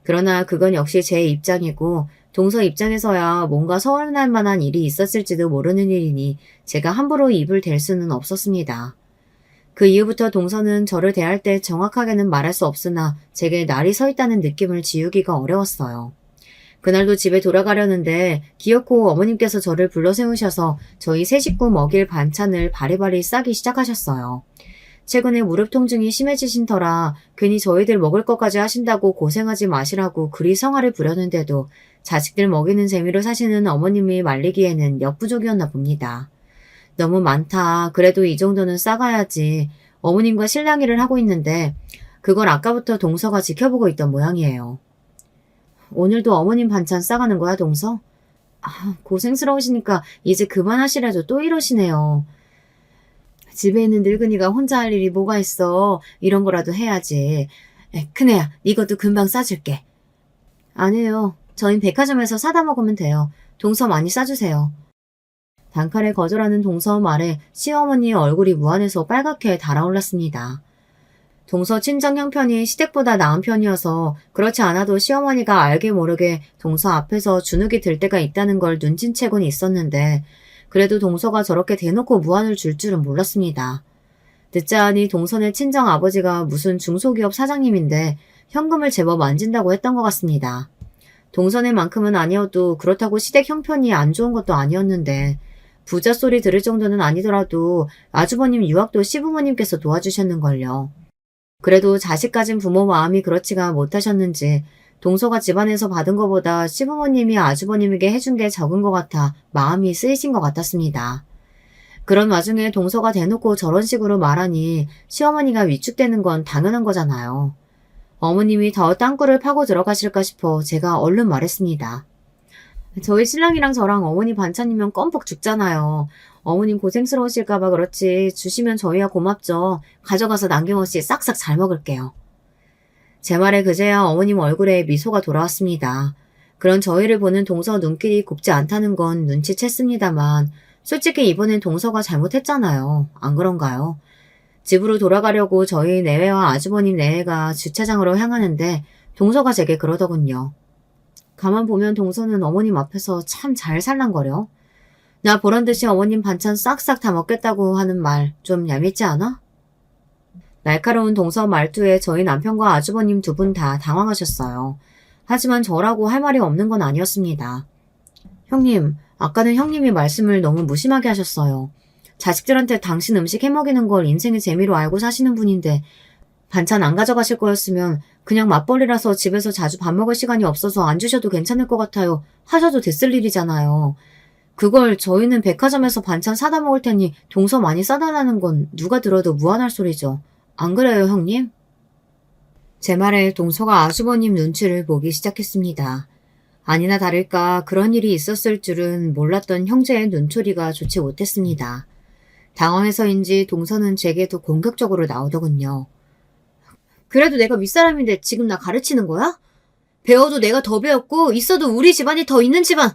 Speaker 1: 그러나 그건 역시 제 입장이고 동서 입장에서야 뭔가 서운할 만한 일이 있었을지도 모르는 일이니 제가 함부로 입을 댈 수는 없었습니다. 그 이후부터 동서는 저를 대할 때 정확하게는 말할 수 없으나 제게 날이 서 있다는 느낌을 지우기가 어려웠어요. 그날도 집에 돌아가려는데 기어코 어머님께서 저를 불러 세우셔서 저희 세 식구 먹일 반찬을 바리바리 싸기 시작하셨어요. 최근에 무릎 통증이 심해지신 터라 괜히 저희들 먹을 것까지 하신다고 고생하지 마시라고 그리 성화를 부렸는데도 자식들 먹이는 재미로 사시는 어머님이 말리기에는 역부족이었나 봅니다. 너무 많다. 그래도 이 정도는 싸가야지. 어머님과 실랑이를 하고 있는데 그걸 아까부터 동서가 지켜보고 있던 모양이에요. 오늘도 어머님 반찬 싸가는 거야, 동서? 고생스러우시니까 이제 그만하시라도 또 이러시네요. 집에 있는 늙은이가 혼자 할 일이 뭐가 있어. 이런 거라도 해야지. 큰애야, 이것도 금방 싸줄게. 아니에요. 저희 백화점에서 사다 먹으면 돼요. 동서 많이 싸주세요. 단칼에 거절하는 동서 말에 시어머니의 얼굴이 무안해서 빨갛게 달아올랐습니다. 동서 친정 형편이 시댁보다 나은 편이어서 그렇지 않아도 시어머니가 알게 모르게 동서 앞에서 주눅이 들 때가 있다는 걸 눈치채곤 있었는데 그래도 동서가 저렇게 대놓고 무안을 줄 줄은 몰랐습니다. 듣자 하니 동서네 친정 아버지가 무슨 중소기업 사장님인데 현금을 제법 만진다고 했던 것 같습니다. 동서네만큼은 아니어도 그렇다고 시댁 형편이 안 좋은 것도 아니었는데 부자 소리 들을 정도는 아니더라도 아주버님 유학도 시부모님께서 도와주셨는걸요. 그래도 자식 가진 부모 마음이 그렇지가 못하셨는지 동서가 집안에서 받은 것보다 시부모님이 아주버님에게 해준 게 적은 것 같아 마음이 쓰이신 것 같았습니다. 그런 와중에 동서가 대놓고 저런 식으로 말하니 시어머니가 위축되는 건 당연한 거잖아요. 어머님이 더 땅굴을 파고 들어가실까 싶어 제가 얼른 말했습니다. 저희 신랑이랑 저랑 어머니 반찬이면 껌뻑 죽잖아요. 어머님 고생스러우실까봐 그렇지 주시면 저희야 고맙죠. 가져가서 남김없이 싹싹 잘 먹을게요. 제 말에 그제야 어머님 얼굴에 미소가 돌아왔습니다. 그런 저희를 보는 동서 눈길이 곱지 않다는 건 눈치챘습니다만 솔직히 이번엔 동서가 잘못했잖아요. 안 그런가요? 집으로 돌아가려고 저희 내외와 아주버님 내외가 주차장으로 향하는데 동서가 제게 그러더군요. 가만 보면 동서는 어머님 앞에서 참 잘 살랑거려. 나 보란듯이 어머님 반찬 싹싹 다 먹겠다고 하는 말 좀 얄밉지 않아? 날카로운 동서 말투에 저희 남편과 아주버님 두 분 다 당황하셨어요. 하지만 저라고 할 말이 없는 건 아니었습니다. 형님, 아까는 형님이 말씀을 너무 무심하게 하셨어요. 자식들한테 당신 음식 해먹이는 걸 인생의 재미로 알고 사시는 분인데 반찬 안 가져가실 거였으면 그냥 맞벌이라서 집에서 자주 밥 먹을 시간이 없어서 안 주셔도 괜찮을 것 같아요. 하셔도 됐을 일이잖아요. 그걸 저희는 백화점에서 반찬 사다 먹을 테니 동서 많이 싸달라는 건 누가 들어도 무안할 소리죠. 안 그래요, 형님? 제 말에 동서가 아주버님 눈치를 보기 시작했습니다. 아니나 다를까 그런 일이 있었을 줄은 몰랐던 형제의 눈초리가 좋지 못했습니다. 당황해서인지 동서는 제게 더 공격적으로 나오더군요. 그래도 내가 윗사람인데 지금 나 가르치는 거야? 배워도 내가 더 배웠고 있어도 우리 집안이 더 있는 집안.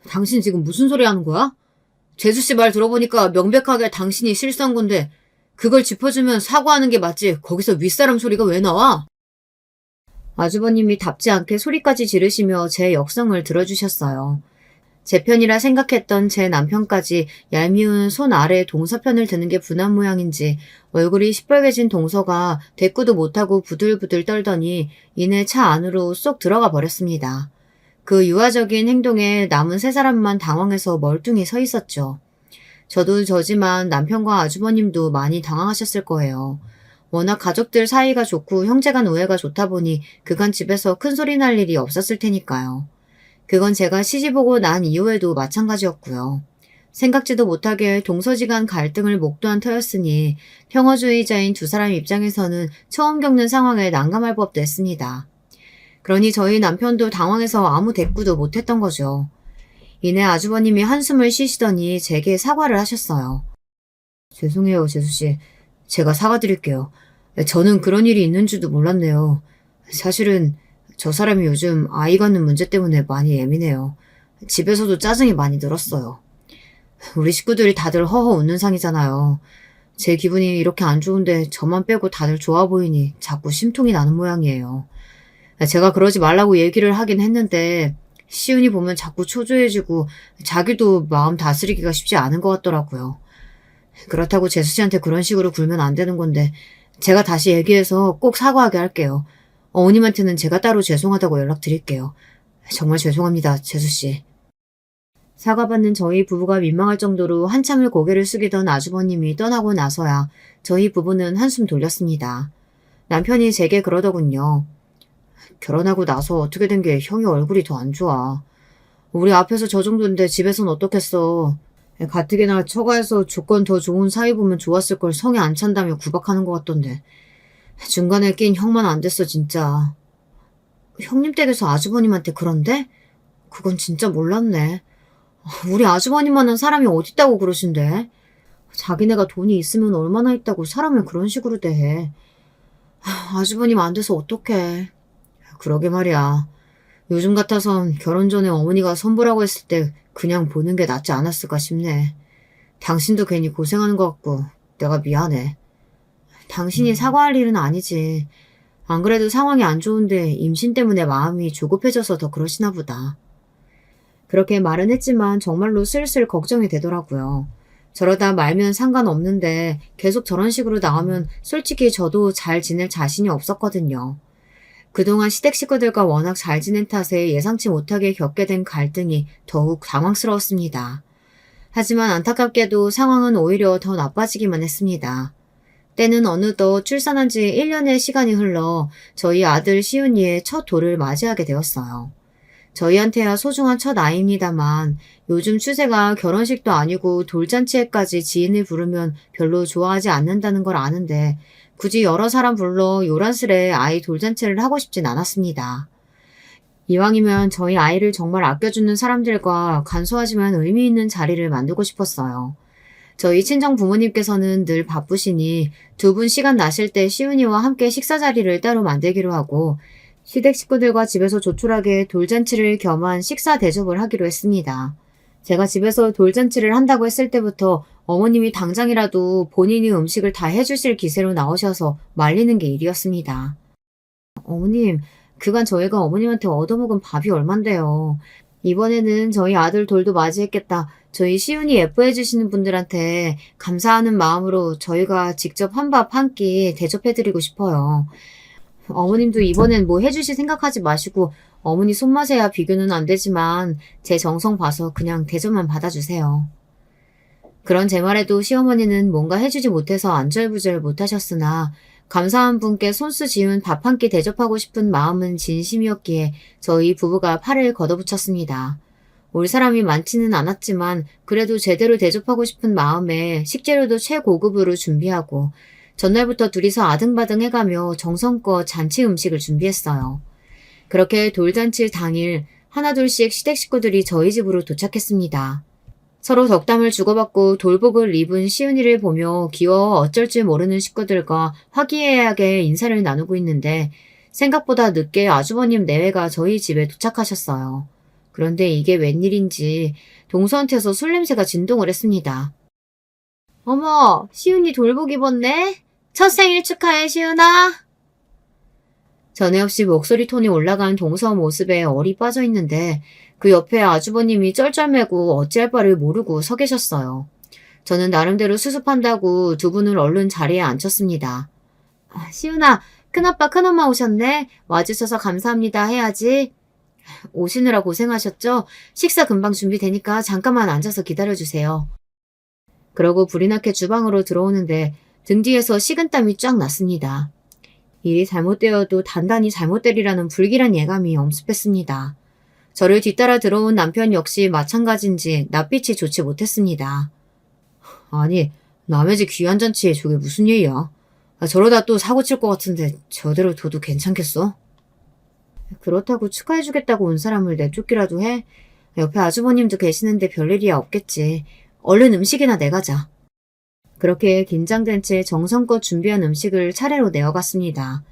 Speaker 1: 당신 지금 무슨 소리 하는 거야? 재수씨 말 들어보니까 명백하게 당신이 실수한 건데 그걸 짚어주면 사과하는 게 맞지 거기서 윗사람 소리가 왜 나와? 아주버님이 답지 않게 소리까지 지르시며 제 역성을 들어주셨어요. 제 편이라 생각했던 제 남편까지 얄미운 손 아래 동서 편을 드는 게 분한 모양인지 얼굴이 시뻘개진 동서가 대꾸도 못하고 부들부들 떨더니 이내 차 안으로 쏙 들어가 버렸습니다. 그 유아적인 행동에 남은 세 사람만 당황해서 멀뚱히 서 있었죠. 저도 저지만 남편과 아주버님도 많이 당황하셨을 거예요. 워낙 가족들 사이가 좋고 형제간 우애가 좋다 보니 그간 집에서 큰 소리 날 일이 없었을 테니까요. 그건 제가 시집오고 난 이후에도 마찬가지였고요. 생각지도 못하게 동서지간 갈등을 목도한 터였으니 평화주의자인 두 사람 입장에서는 처음 겪는 상황에 난감할 법도 했습니다. 그러니 저희 남편도 당황해서 아무 대꾸도 못했던 거죠. 이내 아주버님이 한숨을 쉬시더니 제게 사과를 하셨어요. 죄송해요, 재수씨. 제가 사과드릴게요. 저는 그런 일이 있는 줄도 몰랐네요. 사실은 저 사람이 요즘 아이 갖는 문제 때문에 많이 예민해요. 집에서도 짜증이 많이 늘었어요. 우리 식구들이 다들 허허 웃는 상이잖아요. 제 기분이 이렇게 안 좋은데 저만 빼고 다들 좋아 보이니 자꾸 심통이 나는 모양이에요. 제가 그러지 말라고 얘기를 하긴 했는데 시은이 보면 자꾸 초조해지고 자기도 마음 다스리기가 쉽지 않은 것 같더라고요. 그렇다고 재수 씨한테 그런 식으로 굴면 안 되는 건데 제가 다시 얘기해서 꼭 사과하게 할게요. 어머님한테는 제가 따로 죄송하다고 연락드릴게요. 정말 죄송합니다, 재수 씨. 사과받는 저희 부부가 민망할 정도로 한참을 고개를 숙이던 아주버님이 떠나고 나서야 저희 부부는 한숨 돌렸습니다. 남편이 제게 그러더군요. 결혼하고 나서 어떻게 된 게 형이 얼굴이 더 안 좋아. 우리 앞에서 저 정도인데 집에선 어떻겠어. 가뜩이나 처가에서 조건 더 좋은 사위 보면 좋았을 걸 성에 안 찬다며 구박하는 것 같던데. 중간에 낀 형만 안 됐어 진짜. 형님 댁에서 아주버님한테 그런데? 그건 진짜 몰랐네. 우리 아주버님만한 사람이 어딨다고 그러신대. 자기네가 돈이 있으면 얼마나 있다고 사람을 그런 식으로 대해. 아주버님 안 돼서 어떡해. 그러게 말이야. 요즘 같아선 결혼 전에 어머니가 선보라고 했을 때 그냥 보는 게 낫지 않았을까 싶네. 당신도 괜히 고생하는 것 같고 내가 미안해. 당신이 사과할 일은 아니지. 안 그래도 상황이 안 좋은데 임신 때문에 마음이 조급해져서 더 그러시나 보다. 그렇게 말은 했지만 정말로 슬슬 걱정이 되더라고요. 저러다 말면 상관없는데 계속 저런 식으로 나오면 솔직히 저도 잘 지낼 자신이 없었거든요. 그동안 시댁 식구들과 워낙 잘 지낸 탓에 예상치 못하게 겪게 된 갈등이 더욱 당황스러웠습니다. 하지만 안타깝게도 상황은 오히려 더 나빠지기만 했습니다. 때는 어느덧 출산한 지 1년의 시간이 흘러 저희 아들 시은이의 첫 돌을 맞이하게 되었어요. 저희한테야 소중한 첫 아이입니다만 요즘 추세가 결혼식도 아니고 돌잔치에까지 지인을 부르면 별로 좋아하지 않는다는 걸 아는데 굳이 여러 사람 불러 요란스레 아이 돌잔치를 하고 싶진 않았습니다. 이왕이면 저희 아이를 정말 아껴주는 사람들과 간소하지만 의미 있는 자리를 만들고 싶었어요. 저희 친정 부모님께서는 늘 바쁘시니 두 분 시간 나실 때 시은이와 함께 식사 자리를 따로 만들기로 하고 시댁 식구들과 집에서 조촐하게 돌잔치를 겸한 식사 대접을 하기로 했습니다. 제가 집에서 돌잔치를 한다고 했을 때부터 어머님이 당장이라도 본인이 음식을 다 해주실 기세로 나오셔서 말리는 게 일이었습니다. 어머님, 그간 저희가 어머님한테 얻어먹은 밥이 얼만데요. 이번에는 저희 아들 돌도 맞이했겠다. 저희 시은이 예뻐해 주시는 분들한테 감사하는 마음으로 저희가 직접 한 밥 한 끼 대접해드리고 싶어요. 어머님도 이번엔 뭐 해주실 생각하지 마시고 어머니 손맛에야 비교는 안 되지만 제 정성 봐서 그냥 대접만 받아주세요. 그런 제 말에도 시어머니는 뭔가 해주지 못해서 안절부절 못하셨으나 감사한 분께 손수 지은 밥 한 끼 대접하고 싶은 마음은 진심이었기에 저희 부부가 팔을 걷어붙였습니다. 올 사람이 많지는 않았지만 그래도 제대로 대접하고 싶은 마음에 식재료도 최고급으로 준비하고 전날부터 둘이서 아등바등 해가며 정성껏 잔치 음식을 준비했어요. 그렇게 돌잔치 당일 하나둘씩 시댁 식구들이 저희 집으로 도착했습니다. 서로 덕담을 주고받고 돌복을 입은 시은이를 보며 귀여워 어쩔 줄 모르는 식구들과 화기애애하게 인사를 나누고 있는데 생각보다 늦게 아주버님 내외가 저희 집에 도착하셨어요. 그런데 이게 웬일인지 동서한테서 술 냄새가 진동을 했습니다. 어머, 시은이 돌복 입었네? 첫 생일 축하해, 시은아. 전에 없이 목소리 톤이 올라간 동서 모습에 얼이 빠져 있는데 그 옆에 아주버님이 쩔쩔매고 어찌할 바를 모르고 서 계셨어요. 저는 나름대로 수습한다고 두 분을 얼른 자리에 앉혔습니다. 시은아, 큰아빠 큰엄마 오셨네. 와주셔서 감사합니다 해야지. 오시느라 고생하셨죠? 식사 금방 준비되니까 잠깐만 앉아서 기다려주세요. 그러고 불이 나게 주방으로 들어오는데 등 뒤에서 식은땀이 쫙 났습니다. 일이 잘못되어도 단단히 잘못되리라는 불길한 예감이 엄습했습니다. 저를 뒤따라 들어온 남편 역시 마찬가지인지 낯빛이 좋지 못했습니다. 아니, 남의 집 귀한 잔치에 저게 무슨 예의야? 저러다 또 사고 칠 것 같은데 저대로 둬도 괜찮겠어? 그렇다고 축하해주겠다고 온 사람을 내쫓기라도 해? 옆에 아주버님도 계시는데 별일이야 없겠지. 얼른 음식이나 내가자. 그렇게 긴장된 채 정성껏 준비한 음식을 차례로 내어갔습니다.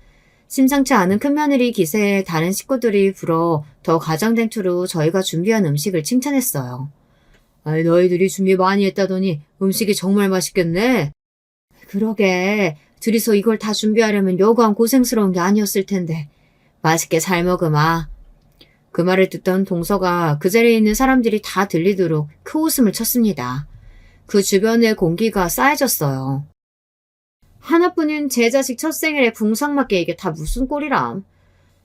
Speaker 1: 심상치 않은 큰며느리 기세에 다른 식구들이 불어 더 가장된 투로 저희가 준비한 음식을 칭찬했어요. 아이, 너희들이 준비 많이 했다더니 음식이 정말 맛있겠네. 그러게, 둘이서 이걸 다 준비하려면 여간 고생스러운 게 아니었을 텐데. 맛있게 잘 먹으마. 그 말을 듣던 동서가 그 자리에 있는 사람들이 다 들리도록 큰 웃음을 쳤습니다. 그 주변의 공기가 싸해졌어요. 하나뿐인 제 자식 첫 생일에 궁상맞게 이게 다 무슨 꼴이람.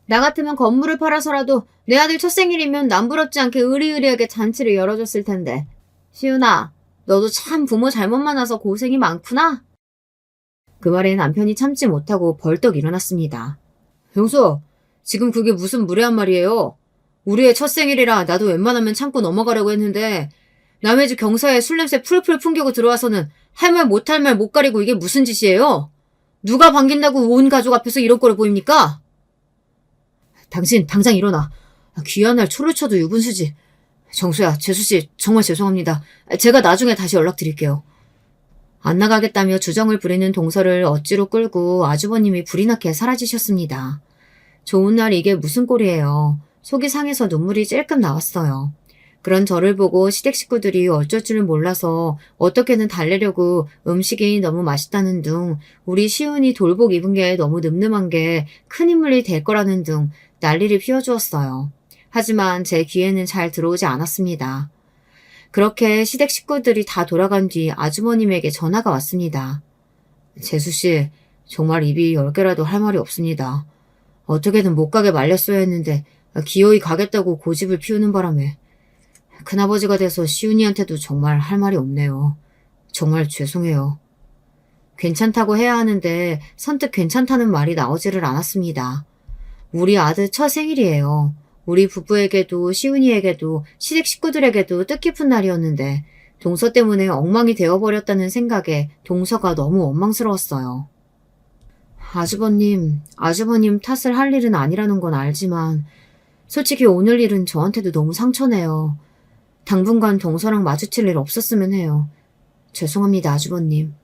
Speaker 1: 나 같으면 건물을 팔아서라도 내 아들 첫 생일이면 남부럽지 않게 의리의리하게 잔치를 열어줬을 텐데. 시윤아, 너도 참 부모 잘못 만나서 고생이 많구나. 그 말에 남편이 참지 못하고 벌떡 일어났습니다. 형수, 지금 그게 무슨 무례한 말이에요. 우리의 첫 생일이라 나도 웬만하면 참고 넘어가려고 했는데 남의 집 경사에 술 냄새 풀풀 풍기고 들어와서는 할 말 못할 말 못 가리고 이게 무슨 짓이에요? 누가 반긴다고 온 가족 앞에서 이런 꼴을 보입니까? 당신 당장 일어나. 귀한 날 초를 쳐도 유분수지. 정수야, 재수씨 정말 죄송합니다. 제가 나중에 다시 연락드릴게요. 안 나가겠다며 주정을 부리는 동서를 억지로 끌고 아주버님이 불이 나게 사라지셨습니다. 좋은 날 이게 무슨 꼴이에요. 속이 상해서 눈물이 찔끔 나왔어요. 그런 저를 보고 시댁 식구들이 어쩔 줄을 몰라서 어떻게든 달래려고 음식이 너무 맛있다는 둥, 우리 시은이 돌복 입은 게 너무 늠름한 게 큰 인물이 될 거라는 둥 난리를 피워주었어요. 하지만 제 귀에는 잘 들어오지 않았습니다. 그렇게 시댁 식구들이 다 돌아간 뒤 아주머님에게 전화가 왔습니다. 재수씨, 정말 입이 10개라도 할 말이 없습니다. 어떻게든 못 가게 말렸어야 했는데 기어이 가겠다고 고집을 피우는 바람에 큰아버지가 돼서 시훈이한테도 정말 할 말이 없네요. 정말 죄송해요. 괜찮다고 해야 하는데 선뜻 괜찮다는 말이 나오지를 않았습니다. 우리 아들 첫 생일이에요. 우리 부부에게도 시훈이에게도 시댁 식구들에게도 뜻깊은 날이었는데 동서 때문에 엉망이 되어버렸다는 생각에 동서가 너무 원망스러웠어요. 아주버님 탓을 할 일은 아니라는 건 알지만 솔직히 오늘 일은 저한테도 너무 상처네요. 당분간 동서랑 마주칠 일 없었으면 해요. 죄송합니다, 아주버님.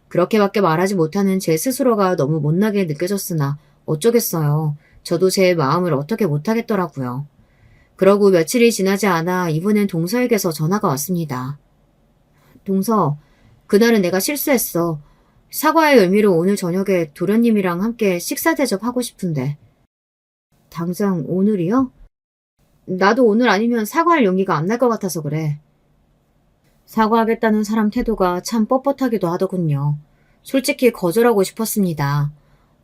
Speaker 1: 그렇게밖에 말하지 못하는 제 스스로가 너무 못나게 느껴졌으나 어쩌겠어요. 저도 제 마음을 어떻게 못하겠더라고요. 그러고 며칠이 지나지 않아 이번엔 동서에게서 전화가 왔습니다. 동서, 그날은 내가 실수했어. 사과의 의미로 오늘 저녁에 도련님이랑 함께 식사 대접하고 싶은데. 당장 오늘이요? 나도 오늘 아니면 사과할 용기가 안 날 것 같아서 그래. 사과하겠다는 사람 태도가 참 뻣뻣하기도 하더군요. 솔직히 거절하고 싶었습니다.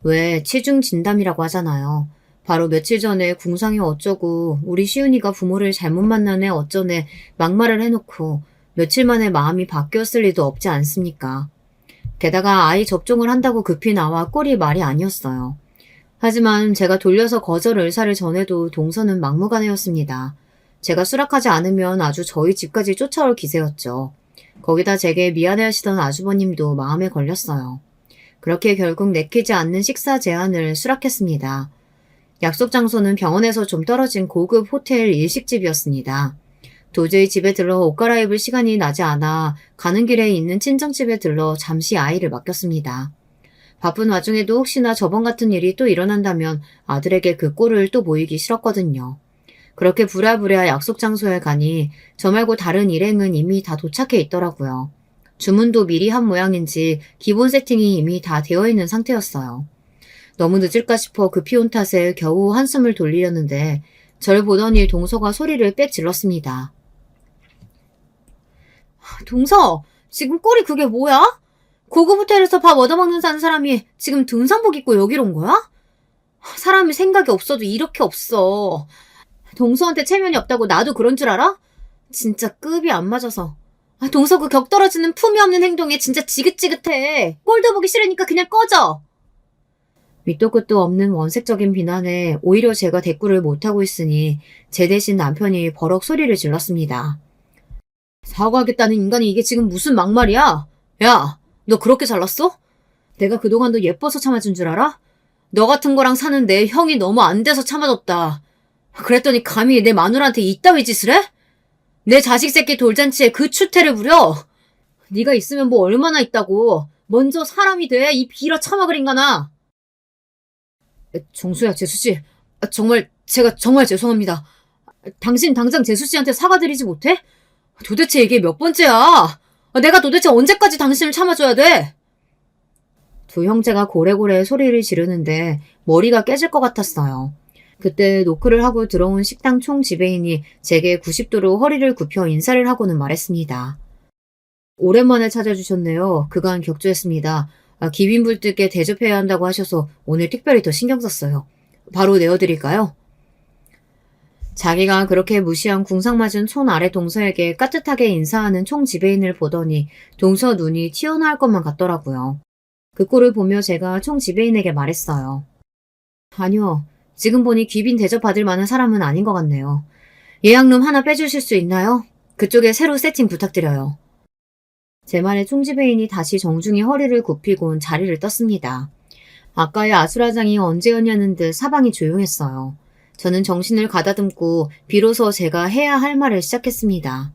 Speaker 1: 왜 치중진담이라고 하잖아요. 바로 며칠 전에 궁상이 어쩌고 우리 시은이가 부모를 잘못 만나네 어쩌네 막말을 해놓고 며칠 만에 마음이 바뀌었을 리도 없지 않습니까? 게다가 아이 접종을 한다고 급히 나와 꼴이 말이 아니었어요. 하지만 제가 돌려서 거절 의사를 전해도 동서는 막무가내였습니다. 제가 수락하지 않으면 아주 저희 집까지 쫓아올 기세였죠. 거기다 제게 미안해하시던 아주버님도 마음에 걸렸어요. 그렇게 결국 내키지 않는 식사 제안을 수락했습니다. 약속 장소는 병원에서 좀 떨어진 고급 호텔 일식집이었습니다. 도저히 집에 들러 옷 갈아입을 시간이 나지 않아 가는 길에 있는 친정집에 들러 잠시 아이를 맡겼습니다. 바쁜 와중에도 혹시나 저번 같은 일이 또 일어난다면 아들에게 그 꼴을 또 보이기 싫었거든요. 그렇게 부랴부랴 약속 장소에 가니 저 말고 다른 일행은 이미 다 도착해 있더라고요. 주문도 미리 한 모양인지 기본 세팅이 이미 다 되어 있는 상태였어요. 너무 늦을까 싶어 급히 온 탓에 겨우 한숨을 돌리려는데 저를 보더니 동서가 소리를 빽 질렀습니다. 동서, 지금 꼴이 그게 뭐야? 고급 호텔에서 밥 얻어먹는 사는 사람이 지금 등산복 입고 여기로 온 거야? 사람이 생각이 없어도 이렇게 없어. 동서한테 체면이 없다고 나도 그런 줄 알아? 진짜 급이 안 맞아서. 동서 그 격떨어지는 품이 없는 행동에 진짜 지긋지긋해. 꼴도 보기 싫으니까 그냥 꺼져. 밑도 끝도 없는 원색적인 비난에 오히려 제가 대꾸를 못하고 있으니 제 대신 남편이 버럭 소리를 질렀습니다. 사과하겠다는 인간이 이게 지금 무슨 막말이야? 야, 너 그렇게 잘났어? 내가 그동안도 예뻐서 참아준 줄 알아? 너 같은 거랑 사는 내 형이 너무 안 돼서 참아줬다. 그랬더니 감히 내 마누라한테 이따위 짓을 해? 내 자식 새끼 돌잔치에 그 추태를 부려? 네가 있으면 뭐 얼마나 있다고. 먼저 사람이 돼, 이 비라 참아글 인간아. 정수야, 재수씨. 제가 정말 죄송합니다. 당신 당장 재수씨한테 사과드리지 못해? 도대체 이게 몇 번째야? 내가 도대체 언제까지 당신을 참아줘야 돼? 두 형제가 고래고래 소리를 지르는데 머리가 깨질 것 같았어요. 그때 노크를 하고 들어온 식당 총 지배인이 제게 90도로 허리를 굽혀 인사를 하고는 말했습니다. 오랜만에 찾아주셨네요. 그간 격주했습니다. 기빈불들께 대접해야 한다고 하셔서 오늘 특별히 더 신경 썼어요. 바로 내어드릴까요? 자기가 그렇게 무시한 궁상맞은 촌 아래 동서에게 깍듯하게 인사하는 총 지배인을 보더니 동서 눈이 튀어나올 것만 같더라고요. 그 꼴을 보며 제가 총 지배인에게 말했어요. 아니요. 지금 보니 귀빈 대접받을 만한 사람은 아닌 것 같네요. 예약룸 하나 빼주실 수 있나요? 그쪽에 새로 세팅 부탁드려요. 제 말에 총지배인이 다시 정중히 허리를 굽히곤 자리를 떴습니다. 아까의 아수라장이 언제였냐는 듯 사방이 조용했어요. 저는 정신을 가다듬고 비로소 제가 해야 할 말을 시작했습니다.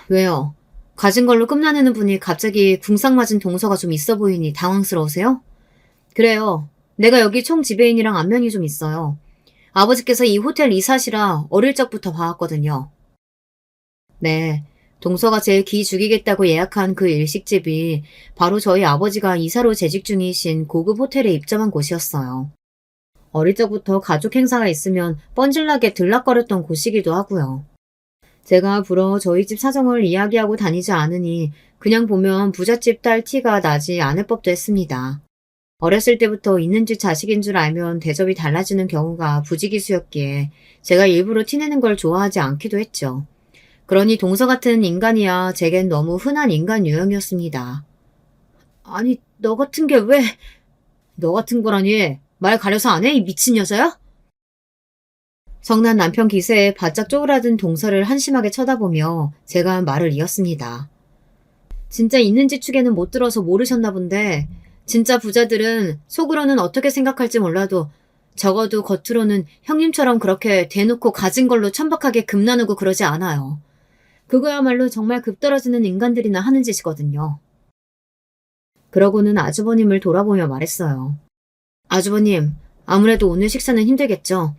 Speaker 1: 왜요? 가진 걸로 끝나는 분이 갑자기 궁상맞은 동서가 좀 있어 보이니 당황스러우세요? 그래요. 내가 여기 총 지배인이랑 안면이 좀 있어요. 아버지께서 이 호텔 이사시라 어릴 적부터 봐왔거든요. 네. 동서가 제일 기 죽이겠다고 예약한 그 일식집이 바로 저희 아버지가 이사로 재직 중이신 고급 호텔에 입점한 곳이었어요. 어릴 적부터 가족 행사가 있으면 뻔질나게 들락거렸던 곳이기도 하고요. 제가 불어 저희 집 사정을 이야기하고 다니지 않으니 그냥 보면 부잣집 딸 티가 나지 않을 법도 했습니다. 어렸을 때부터 있는 집 자식인 줄 알면 대접이 달라지는 경우가 부지기수였기에 제가 일부러 티내는 걸 좋아하지 않기도 했죠. 그러니 동서 같은 인간이야 제겐 너무 흔한 인간 유형이었습니다. 아니, 너 같은 게 왜... 너 같은 거라니 말 가려서 안 해? 이 미친 여자야? 성난 남편 기세에 바짝 쪼그라든 동서를 한심하게 쳐다보며 제가 말을 이었습니다. 진짜 있는지 축에는 못 들어서 모르셨나 본데 진짜 부자들은 속으로는 어떻게 생각할지 몰라도 적어도 겉으로는 형님처럼 그렇게 대놓고 가진 걸로 천박하게 급 나누고 그러지 않아요. 그거야말로 정말 급 떨어지는 인간들이나 하는 짓이거든요. 그러고는 아주버님을 돌아보며 말했어요. 아주버님, 아무래도 오늘 식사는 힘들겠죠?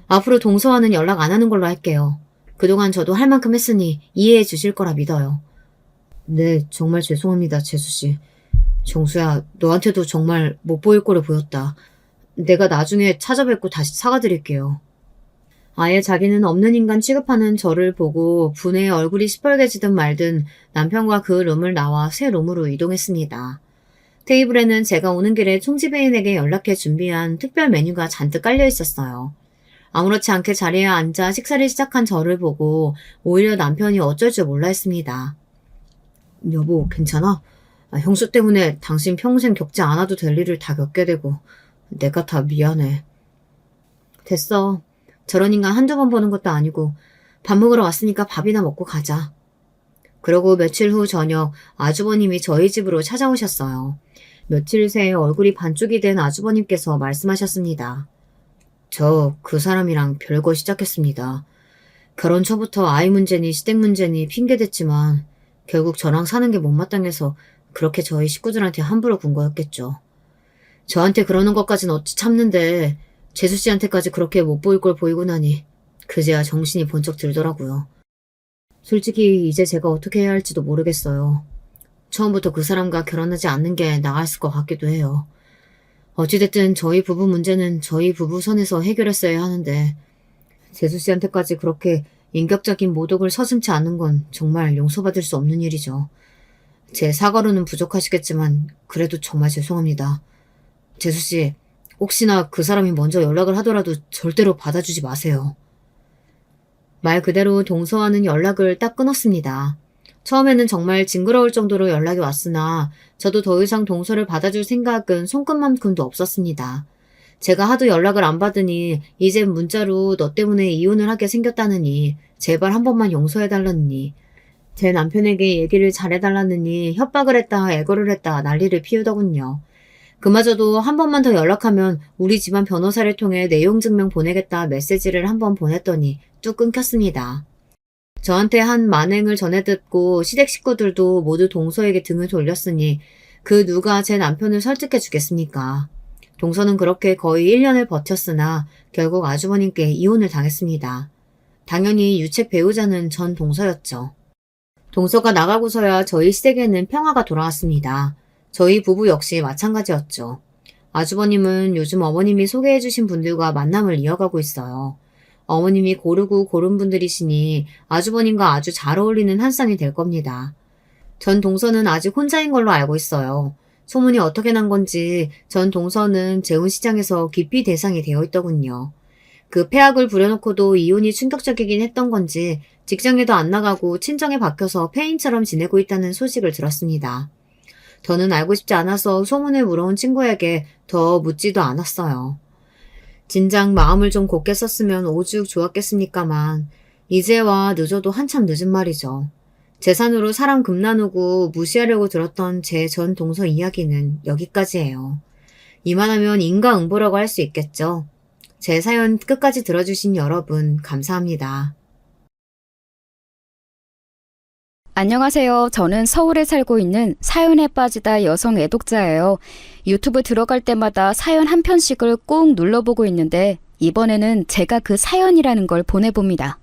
Speaker 1: 앞으로 동서와는 연락 안 하는 걸로 할게요. 그동안 저도 할 만큼 했으니 이해해 주실 거라 믿어요. 네, 정말 죄송합니다, 재수씨. 정수야, 너한테도 정말 못 보일 꼴을 보였다. 내가 나중에 찾아뵙고 다시 사과드릴게요. 아예 자기는 없는 인간 취급하는 저를 보고 분에 얼굴이 시뻘개지든 말든 남편과 그 룸을 나와 새 룸으로 이동했습니다. 테이블에는 제가 오는 길에 총지배인에게 연락해 준비한 특별 메뉴가 잔뜩 깔려 있었어요. 아무렇지 않게 자리에 앉아 식사를 시작한 저를 보고 오히려 남편이 어쩔 줄 몰라 했습니다. 여보, 괜찮아? 형수 때문에 당신 평생 겪지 않아도 될 일을 다 겪게 되고 내가 다 미안해. 됐어. 저런 인간 한두 번 보는 것도 아니고 밥 먹으러 왔으니까 밥이나 먹고 가자. 그러고 며칠 후 저녁 아주버님이 저희 집으로 찾아오셨어요. 며칠 새에 얼굴이 반쪽이 된 아주버님께서 말씀하셨습니다. 저 그 사람이랑 별거 시작했습니다. 결혼 초부터 아이 문제니 시댁 문제니 핑계댔지만 결국 저랑 사는 게 못마땅해서 그렇게 저희 식구들한테 함부로 군 거였겠죠. 저한테 그러는 것까진 어찌 참는데 재수씨한테까지 그렇게 못 보일 걸 보이고 나니 그제야 정신이 번쩍 들더라고요. 솔직히 이제 제가 어떻게 해야 할지도 모르겠어요. 처음부터 그 사람과 결혼하지 않는 게 나았을 것 같기도 해요. 어찌됐든 저희 부부 문제는 저희 부부 선에서 해결했어야 하는데 재수씨한테까지 그렇게 인격적인 모독을 서슴지 않는 건 정말 용서받을 수 없는 일이죠. 제 사과로는 부족하시겠지만 그래도 정말 죄송합니다. 재수씨, 혹시나 그 사람이 먼저 연락을 하더라도 절대로 받아주지 마세요. 말 그대로 동서와는 연락을 딱 끊었습니다. 처음에는 정말 징그러울 정도로 연락이 왔으나 저도 더 이상 동서를 받아줄 생각은 손끝만큼도 없었습니다. 제가 하도 연락을 안 받으니 이젠 문자로 너 때문에 이혼을 하게 생겼다느니 제발 한 번만 용서해달라느니 제 남편에게 얘기를 잘해달라느니 협박을 했다 애걸을 했다 난리를 피우더군요. 그마저도 한 번만 더 연락하면 우리 집안 변호사를 통해 내용 증명 보내겠다 메시지를 한 번 보냈더니 뚝 끊겼습니다. 저한테 한 만행을 전해 듣고 시댁 식구들도 모두 동서에게 등을 돌렸으니 그 누가 제 남편을 설득해 주겠습니까? 동서는 그렇게 거의 1년을 버텼으나 결국 아주버님께 이혼을 당했습니다. 당연히 유책 배우자는 전 동서였죠. 동서가 나가고서야 저희 시댁에는 평화가 돌아왔습니다. 저희 부부 역시 마찬가지였죠. 아주버님은 요즘 어머님이 소개해주신 분들과 만남을 이어가고 있어요. 어머님이 고르고 고른 분들이시니 아주버님과 아주 잘 어울리는 한 쌍이 될 겁니다. 전 동서는 아직 혼자인 걸로 알고 있어요. 소문이 어떻게 난 건지 전 동서는 재혼시장에서 기피 대상이 되어 있더군요. 그 폐악을 부려놓고도 이혼이 충격적이긴 했던 건지 직장에도 안 나가고 친정에 박혀서 폐인처럼 지내고 있다는 소식을 들었습니다. 더는 알고 싶지 않아서 소문을 물어온 친구에게 더 묻지도 않았어요. 진작 마음을 좀 곱게 썼으면 오죽 좋았겠습니까만 이제와 늦어도 한참 늦은 말이죠. 재산으로 사람 금 나누고 무시하려고 들었던 제 전 동서 이야기는 여기까지예요. 이만하면 인과응보라고 할 수 있겠죠. 제 사연 끝까지 들어주신 여러분 감사합니다.
Speaker 2: 안녕하세요. 저는 서울에 살고 있는 사연에 빠지다 여성 애독자예요. 유튜브 들어갈 때마다 사연 한 편씩을 꼭 눌러보고 있는데 이번에는 제가 그 사연이라는 걸 보내봅니다.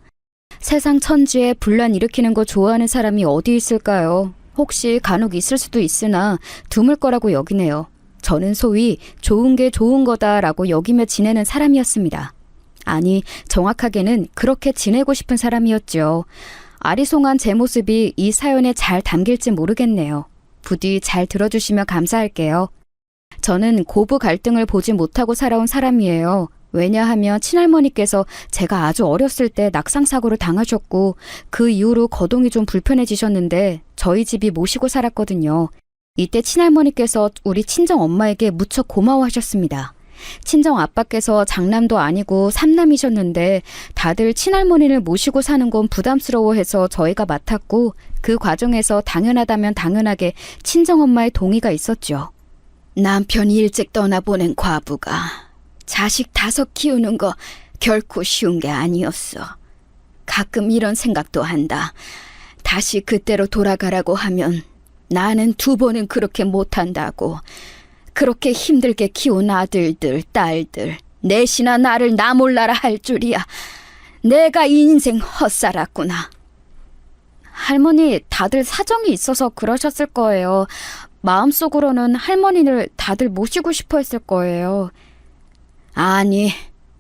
Speaker 2: 세상 천지에 분란 일으키는 거 좋아하는 사람이 어디 있을까요? 혹시 간혹 있을 수도 있으나 드물 거라고 여기네요. 저는 소위 좋은 게 좋은 거다라고 여기며 지내는 사람이었습니다. 아니, 정확하게는 그렇게 지내고 싶은 사람이었죠. 아리송한 제 모습이 이 사연에 잘 담길지 모르겠네요. 부디 잘 들어주시면 감사할게요. 저는 고부 갈등을 보지 못하고 살아온 사람이에요. 왜냐하면 친할머니께서 제가 아주 어렸을 때 낙상사고를 당하셨고 그 이후로 거동이 좀 불편해지셨는데 저희 집이 모시고 살았거든요. 이때 친할머니께서 우리 친정엄마에게 무척 고마워하셨습니다. 친정아빠께서 장남도 아니고 삼남이셨는데 다들 친할머니를 모시고 사는 건 부담스러워해서 저희가 맡았고 그 과정에서 당연하다면 당연하게 친정엄마의 동의가 있었죠. 남편이 일찍 떠나보낸 과부가 자식 5 키우는 거 결코 쉬운 게 아니었어. 가끔 이런 생각도 한다. 다시 그때로 돌아가라고 하면 나는 2번은 그렇게 못한다고. 그렇게 힘들게 키운 아들들, 딸들, 넷이나 나를 나 몰라라 할 줄이야. 내가 인생 헛살았구나. 할머니, 다들 사정이 있어서 그러셨을 거예요. 마음속으로는 할머니를 다들 모시고 싶어 했을 거예요. 아니,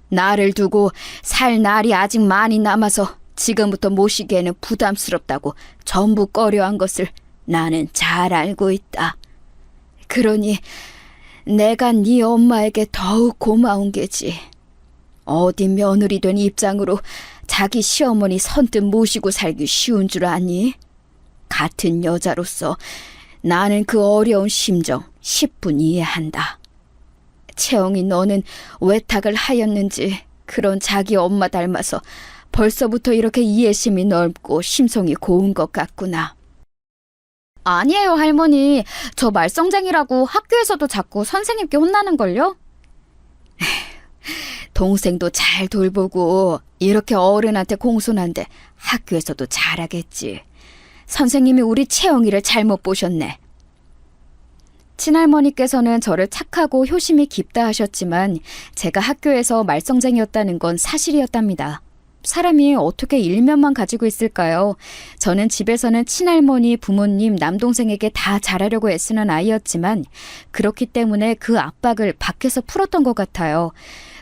Speaker 2: 나를 두고 살 날이 아직 많이 남아서 지금부터 모시기에는 부담스럽다고 전부 꺼려한 것을 나는 잘 알고 있다. 그러니 내가 네 엄마에게 더욱 고마운 게지. 어디 며느리 된 입장으로 자기 시어머니 선뜻 모시고 살기 쉬운 줄 아니? 같은 여자로서 나는 그 어려운 심정 10분 이해한다. 채영이 너는 외탁을 하였는지 그런 자기 엄마 닮아서 벌써부터 이렇게 이해심이 넓고 심성이 고운 것 같구나. 아니에요, 할머니. 저 말썽쟁이라고 학교에서도 자꾸 선생님께 혼나는걸요? 동생도 잘 돌보고 이렇게 어른한테 공손한데 학교에서도 잘하겠지. 선생님이 우리 채영이를 잘못 보셨네. 친할머니께서는 저를 착하고 효심이 깊다 하셨지만 제가 학교에서 말썽쟁이였다는 건 사실이었답니다. 사람이 어떻게 일면만 가지고 있을까요? 저는 집에서는 친할머니, 부모님, 남동생에게 다 잘하려고 애쓰는 아이였지만 그렇기 때문에 그 압박을 밖에서 풀었던 것 같아요.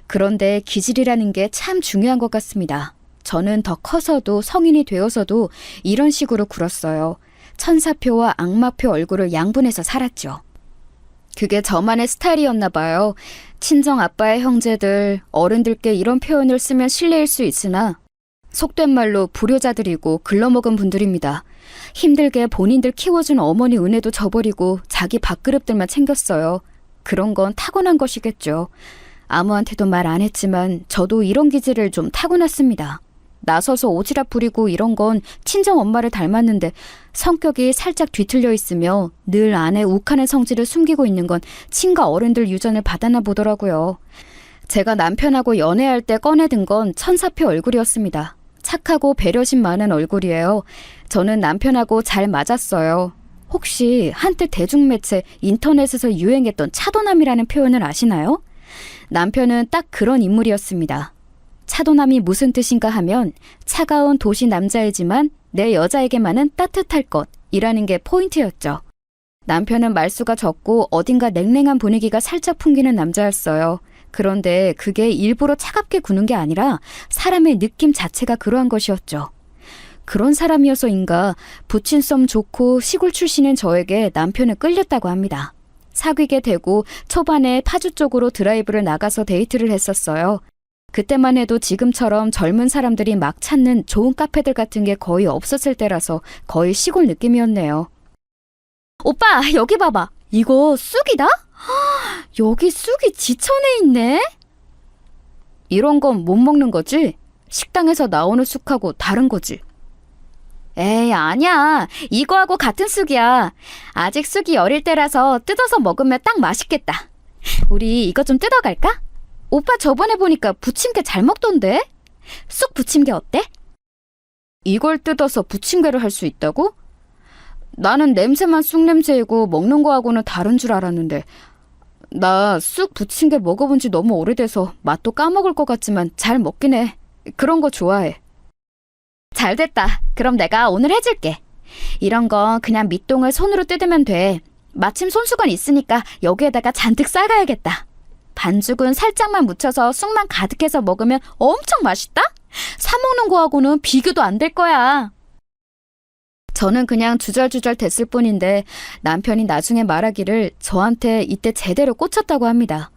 Speaker 2: 그런데 기질이라는 게 참 중요한 것 같습니다. 저는 더 커서도 성인이 되어서도 이런 식으로 굴었어요. 천사표와 악마표 얼굴을 양분해서 살았죠. 그게 저만의 스타일이었나 봐요. 친정 아빠의 형제들, 어른들께 이런 표현을 쓰면 실례일 수 있으나 속된 말로 불효자들이고 글러먹은 분들입니다. 힘들게 본인들 키워준 어머니 은혜도 저버리고 자기 밥그릇들만 챙겼어요. 그런 건 타고난 것이겠죠. 아무한테도 말 안 했지만 저도 이런 기질을 좀 타고났습니다. 나서서 오지랖 부리고 이런 건 친정 엄마를 닮았는데 성격이 살짝 뒤틀려 있으며 늘 안에 욱하는 성질을 숨기고 있는 건 친가 어른들 유전을 받았나 보더라고요. 제가 남편하고 연애할 때 꺼내든 건 천사표 얼굴이었습니다. 착하고 배려심 많은 얼굴이에요. 저는 남편하고 잘 맞았어요. 혹시 한때 대중매체 인터넷에서 유행했던 차도남이라는 표현을 아시나요? 남편은 딱 그런 인물이었습니다. 차도남이 무슨 뜻인가 하면 차가운 도시 남자이지만 내 여자에게만은 따뜻할 것이라는 게 포인트였죠. 남편은 말수가 적고 어딘가 냉랭한 분위기가 살짝 풍기는 남자였어요. 그런데 그게 일부러 차갑게 구는 게 아니라 사람의 느낌 자체가 그러한 것이었죠. 그런 사람이어서인가 부친성 좋고 시골 출신인 저에게 남편은 끌렸다고 합니다. 사귀게 되고 초반에 파주 쪽으로 드라이브를 나가서 데이트를 했었어요. 그때만 해도 지금처럼 젊은 사람들이 막 찾는 좋은 카페들 같은 게 거의 없었을 때라서 거의 시골 느낌이었네요. 오빠, 여기 봐봐. 이거 쑥이다? 여기 쑥이 지천에 있네? 이런 건 못 먹는 거지? 식당에서 나오는 쑥하고 다른 거지? 에이, 아니야. 이거하고 같은 쑥이야. 아직 쑥이 어릴 때라서 뜯어서 먹으면 딱 맛있겠다. 우리 이거 좀 뜯어갈까? 오빠 저번에 보니까 부침개 잘 먹던데? 쑥 부침개 어때? 이걸 뜯어서 부침개를 할 수 있다고? 나는 냄새만 쑥 냄새이고 먹는 거하고는 다른 줄 알았는데 나 쑥 부침개 먹어본 지 너무 오래돼서 맛도 까먹을 것 같지만 잘 먹긴 해. 그런 거 좋아해. 잘 됐다. 그럼 내가 오늘 해줄게. 이런 거 그냥 밑동을 손으로 뜯으면 돼. 마침 손수건 있으니까 여기에다가 잔뜩 싸가야겠다. 반죽은 살짝만 묻혀서 쑥만 가득해서 먹으면 엄청 맛있다? 사 먹는 거하고는 비교도 안 될 거야. 저는 그냥 주절주절 됐을 뿐인데 남편이 나중에 말하기를 저한테 이때 제대로 꽂혔다고 합니다.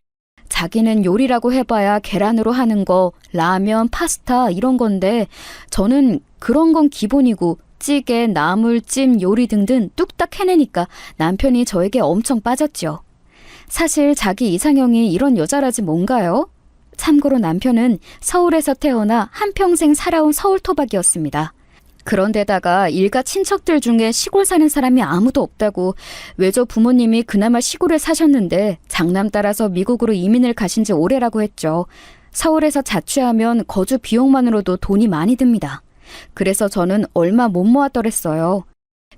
Speaker 2: 자기는 요리라고 해봐야 계란으로 하는 거, 라면, 파스타 이런 건데 저는 그런 건 기본이고 찌개, 나물, 찜, 요리 등등 뚝딱 해내니까 남편이 저에게 엄청 빠졌죠. 사실 자기 이상형이 이런 여자라지 뭔가요? 참고로 남편은 서울에서 태어나 한평생 살아온 서울 토박이었습니다. 그런데다가 일가 친척들 중에 시골 사는 사람이 아무도 없다고 외조 부모님이 그나마 시골에 사셨는데 장남 따라서 미국으로 이민을 가신 지 오래라고 했죠. 서울에서 자취하면 거주 비용만으로도 돈이 많이 듭니다. 그래서 저는 얼마 못 모았더랬어요.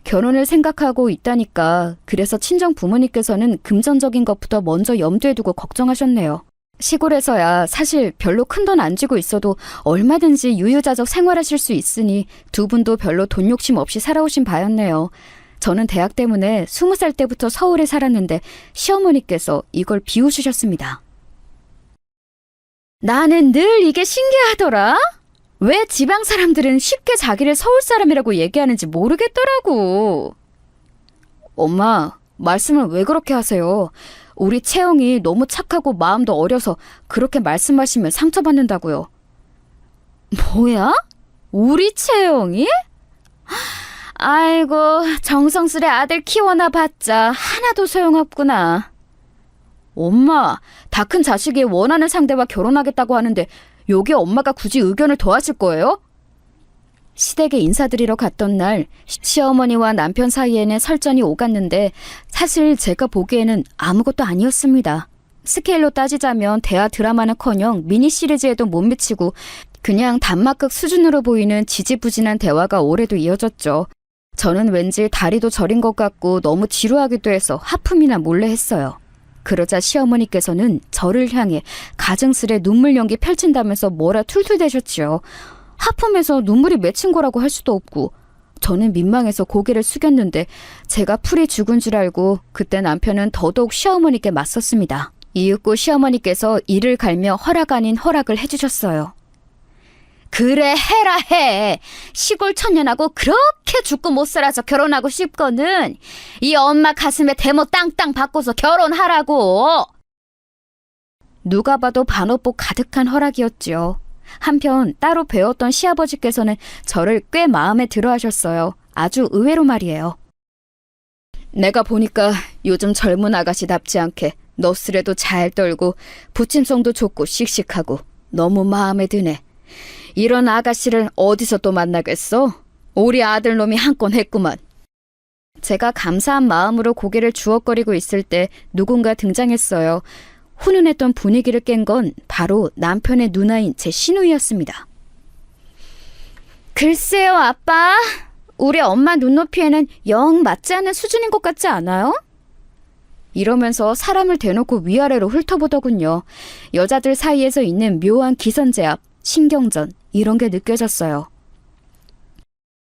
Speaker 2: 결혼을 생각하고 있다니까 그래서 친정 부모님께서는 금전적인 것부터 먼저 염두에 두고 걱정하셨네요. 시골에서야 사실 별로 큰 돈 안 쥐고 있어도 얼마든지 유유자적 생활하실 수 있으니 두 분도 별로 돈 욕심 없이 살아오신 바였네요. 저는 대학 때문에 20살 때부터 서울에 살았는데 시어머니께서 이걸 비웃으셨습니다. 나는 늘 이게 신기하더라. 왜 지방 사람들은 쉽게 자기를 서울 사람이라고 얘기하는지 모르겠더라고. 엄마, 말씀을 왜 그렇게 하세요? 우리 채영이 너무 착하고 마음도 어려서 그렇게 말씀하시면 상처받는다고요. 뭐야? 우리 채영이? 아이고, 정성스레 아들 키워나 봤자 하나도 소용없구나. 엄마, 다 큰 자식이 원하는 상대와 결혼하겠다고 하는데 여기 엄마가 굳이 의견을 더하실 거예요? 시댁에 인사드리러 갔던 날 시어머니와 남편 사이에는 설전이 오갔는데 사실 제가 보기에는 아무것도 아니었습니다. 스케일로 따지자면 대하 드라마는커녕 미니 시리즈에도 못 미치고 그냥 단막극 수준으로 보이는 지지부진한 대화가 올해도 이어졌죠. 저는 왠지 다리도 저린 것 같고 너무 지루하기도 해서 하품이나 몰래 했어요. 그러자 시어머니께서는 저를 향해 가증스레 눈물 연기 펼친다면서 뭐라 툴툴대셨지요. 하품해서 눈물이 맺힌 거라고 할 수도 없고 저는 민망해서 고개를 숙였는데 제가 풀이 죽은 줄 알고 그때 남편은 더더욱 시어머니께 맞섰습니다. 이윽고 시어머니께서 이를 갈며 허락 아닌 허락을 해주셨어요. 그래 해라 해. 시골 천년하고 그렇게 죽고 못 살아서 결혼하고 싶거든. 이 엄마 가슴에 대모 땅땅 박고서 결혼하라고. 누가 봐도 반어복 가득한 허락이었지요. 한편 따로 배웠던 시아버지께서는 저를 꽤 마음에 들어 하셨어요. 아주 의외로 말이에요. 내가 보니까 요즘 젊은 아가씨답지 않게 너스레도 잘 떨고 부침성도 좋고 씩씩하고 너무 마음에 드네. 이런 아가씨를 어디서 또 만나겠어? 우리 아들놈이 한 건 했구만. 제가 감사한 마음으로 고개를 주걱거리고 있을 때 누군가 등장했어요. 훈훈했던 분위기를 깬 건 바로 남편의 누나인 제 시누이였습니다. 글쎄요, 아빠. 우리 엄마 눈높이에는 영 맞지 않는 수준인 것 같지 않아요? 이러면서 사람을 대놓고 위아래로 훑어보더군요. 여자들 사이에서 있는 묘한 기선제압. 신경전, 이런 게 느껴졌어요.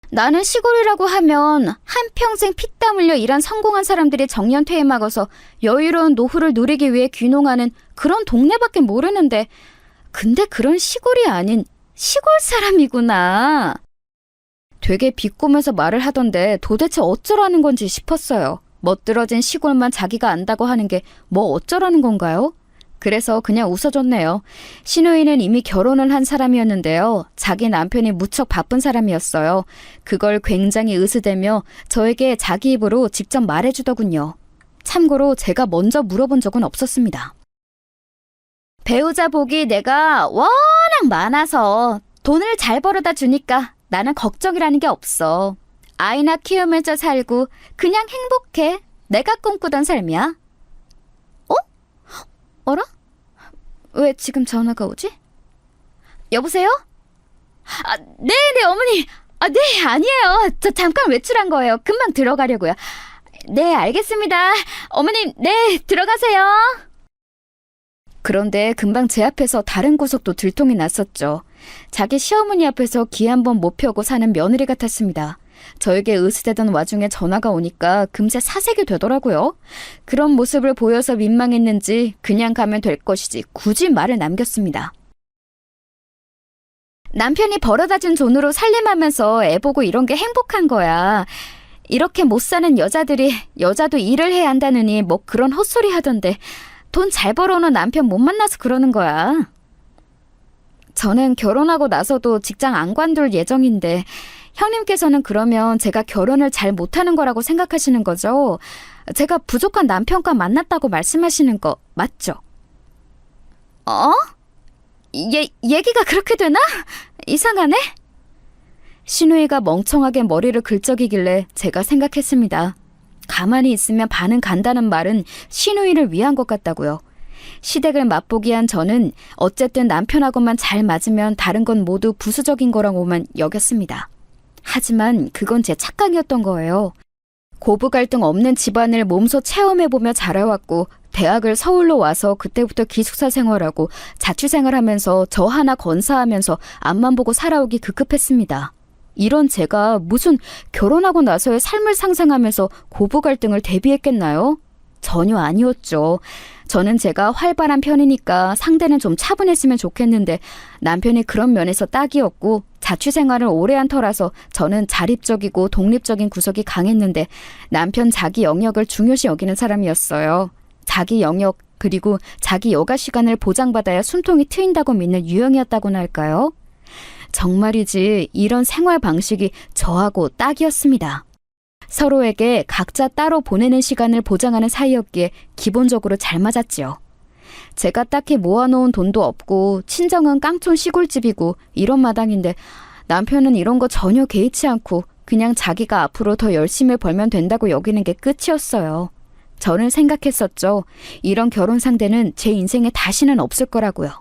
Speaker 2: 나는 시골이라고 하면 한평생 피땀 흘려 일한 성공한 사람들이 정년퇴임 하고서 여유로운 노후를 누리기 위해 귀농하는 그런 동네밖에 모르는데, 근데 그런 시골이 아닌 시골 사람이구나. 되게 비꼬면서 말을 하던데 도대체 어쩌라는 건지 싶었어요. 멋들어진 시골만 자기가 안다고 하는 게 뭐 어쩌라는 건가요? 그래서 그냥 웃어줬네요. 신우이는 이미 결혼을 한 사람이었는데요. 자기 남편이 무척 바쁜 사람이었어요. 그걸 굉장히 으스대며 저에게 자기 입으로 직접 말해주더군요. 참고로 제가 먼저 물어본 적은 없었습니다. 배우자 복이 내가 워낙 많아서 돈을 잘 벌어다 주니까 나는 걱정이라는 게 없어. 아이나 키우면서 살고 그냥 행복해. 내가 꿈꾸던 삶이야. 어? 어라? 왜 지금 전화가 오지? 여보세요? 네네, 어머니. 네, 아니에요. 저 잠깐 외출한 거예요. 금방 들어가려고요. 네, 알겠습니다. 어머님, 네, 들어가세요. 그런데 금방 제 앞에서 다른 고속도 들통이 났었죠. 자기 시어머니 앞에서 기 한번 못 펴고 사는 며느리 같았습니다. 저에게 으스대던 와중에 전화가 오니까 금세 사색이 되더라고요. 그런 모습을 보여서 민망했는지 그냥 가면 될 것이지 굳이 말을 남겼습니다. 남편이 벌어다준 돈으로 살림하면서 애 보고 이런 게 행복한 거야. 이렇게 못 사는 여자도 일을 해야 한다느니 뭐 그런 헛소리 하던데 돈 잘 벌어오는 남편 못 만나서 그러는 거야. 저는 결혼하고 나서도 직장 안 관둘 예정인데 형님께서는 그러면 제가 결혼을 잘 못하는 거라고 생각하시는 거죠? 제가 부족한 남편과 만났다고 말씀하시는 거 맞죠? 얘기가 그렇게 되나? 이상하네? 신우이가 멍청하게 머리를 긁적이길래 제가 생각했습니다. 가만히 있으면 반은 간다는 말은 신우이를 위한 것 같다고요. 시댁을 맛보기 한 저는 어쨌든 남편하고만 잘 맞으면 다른 건 모두 부수적인 거라고만 여겼습니다. 하지만 그건 제 착각이었던 거예요. 고부 갈등 없는 집안을 몸소 체험해보며 자라왔고 대학을 서울로 와서 그때부터 기숙사 생활하고 자취생활하면서 저 하나 건사하면서 앞만 보고 살아오기 급급했습니다. 이런 제가 무슨 결혼하고 나서의 삶을 상상하면서 고부 갈등을 대비했겠나요? 전혀 아니었죠. 저는 제가 활발한 편이니까 상대는 좀 차분했으면 좋겠는데 남편이 그런 면에서 딱이었고 자취생활을 오래 한 터라서 저는 자립적이고 독립적인 구석이 강했는데 남편 자기 영역을 중요시 여기는 사람이었어요. 자기 영역 그리고 자기 여가 시간을 보장받아야 숨통이 트인다고 믿는 유형이었다고나 할까요? 정말이지 이런 생활 방식이 저하고 딱이었습니다. 서로에게 각자 따로 보내는 시간을 보장하는 사이였기에 기본적으로 잘 맞았지요. 제가 딱히 모아놓은 돈도 없고 친정은 깡촌 시골집이고 이런 마당인데 남편은 이런 거 전혀 개의치 않고 그냥 자기가 앞으로 더 열심히 벌면 된다고 여기는 게 끝이었어요. 저는 생각했었죠. 이런 결혼 상대는 제 인생에 다시는 없을 거라고요.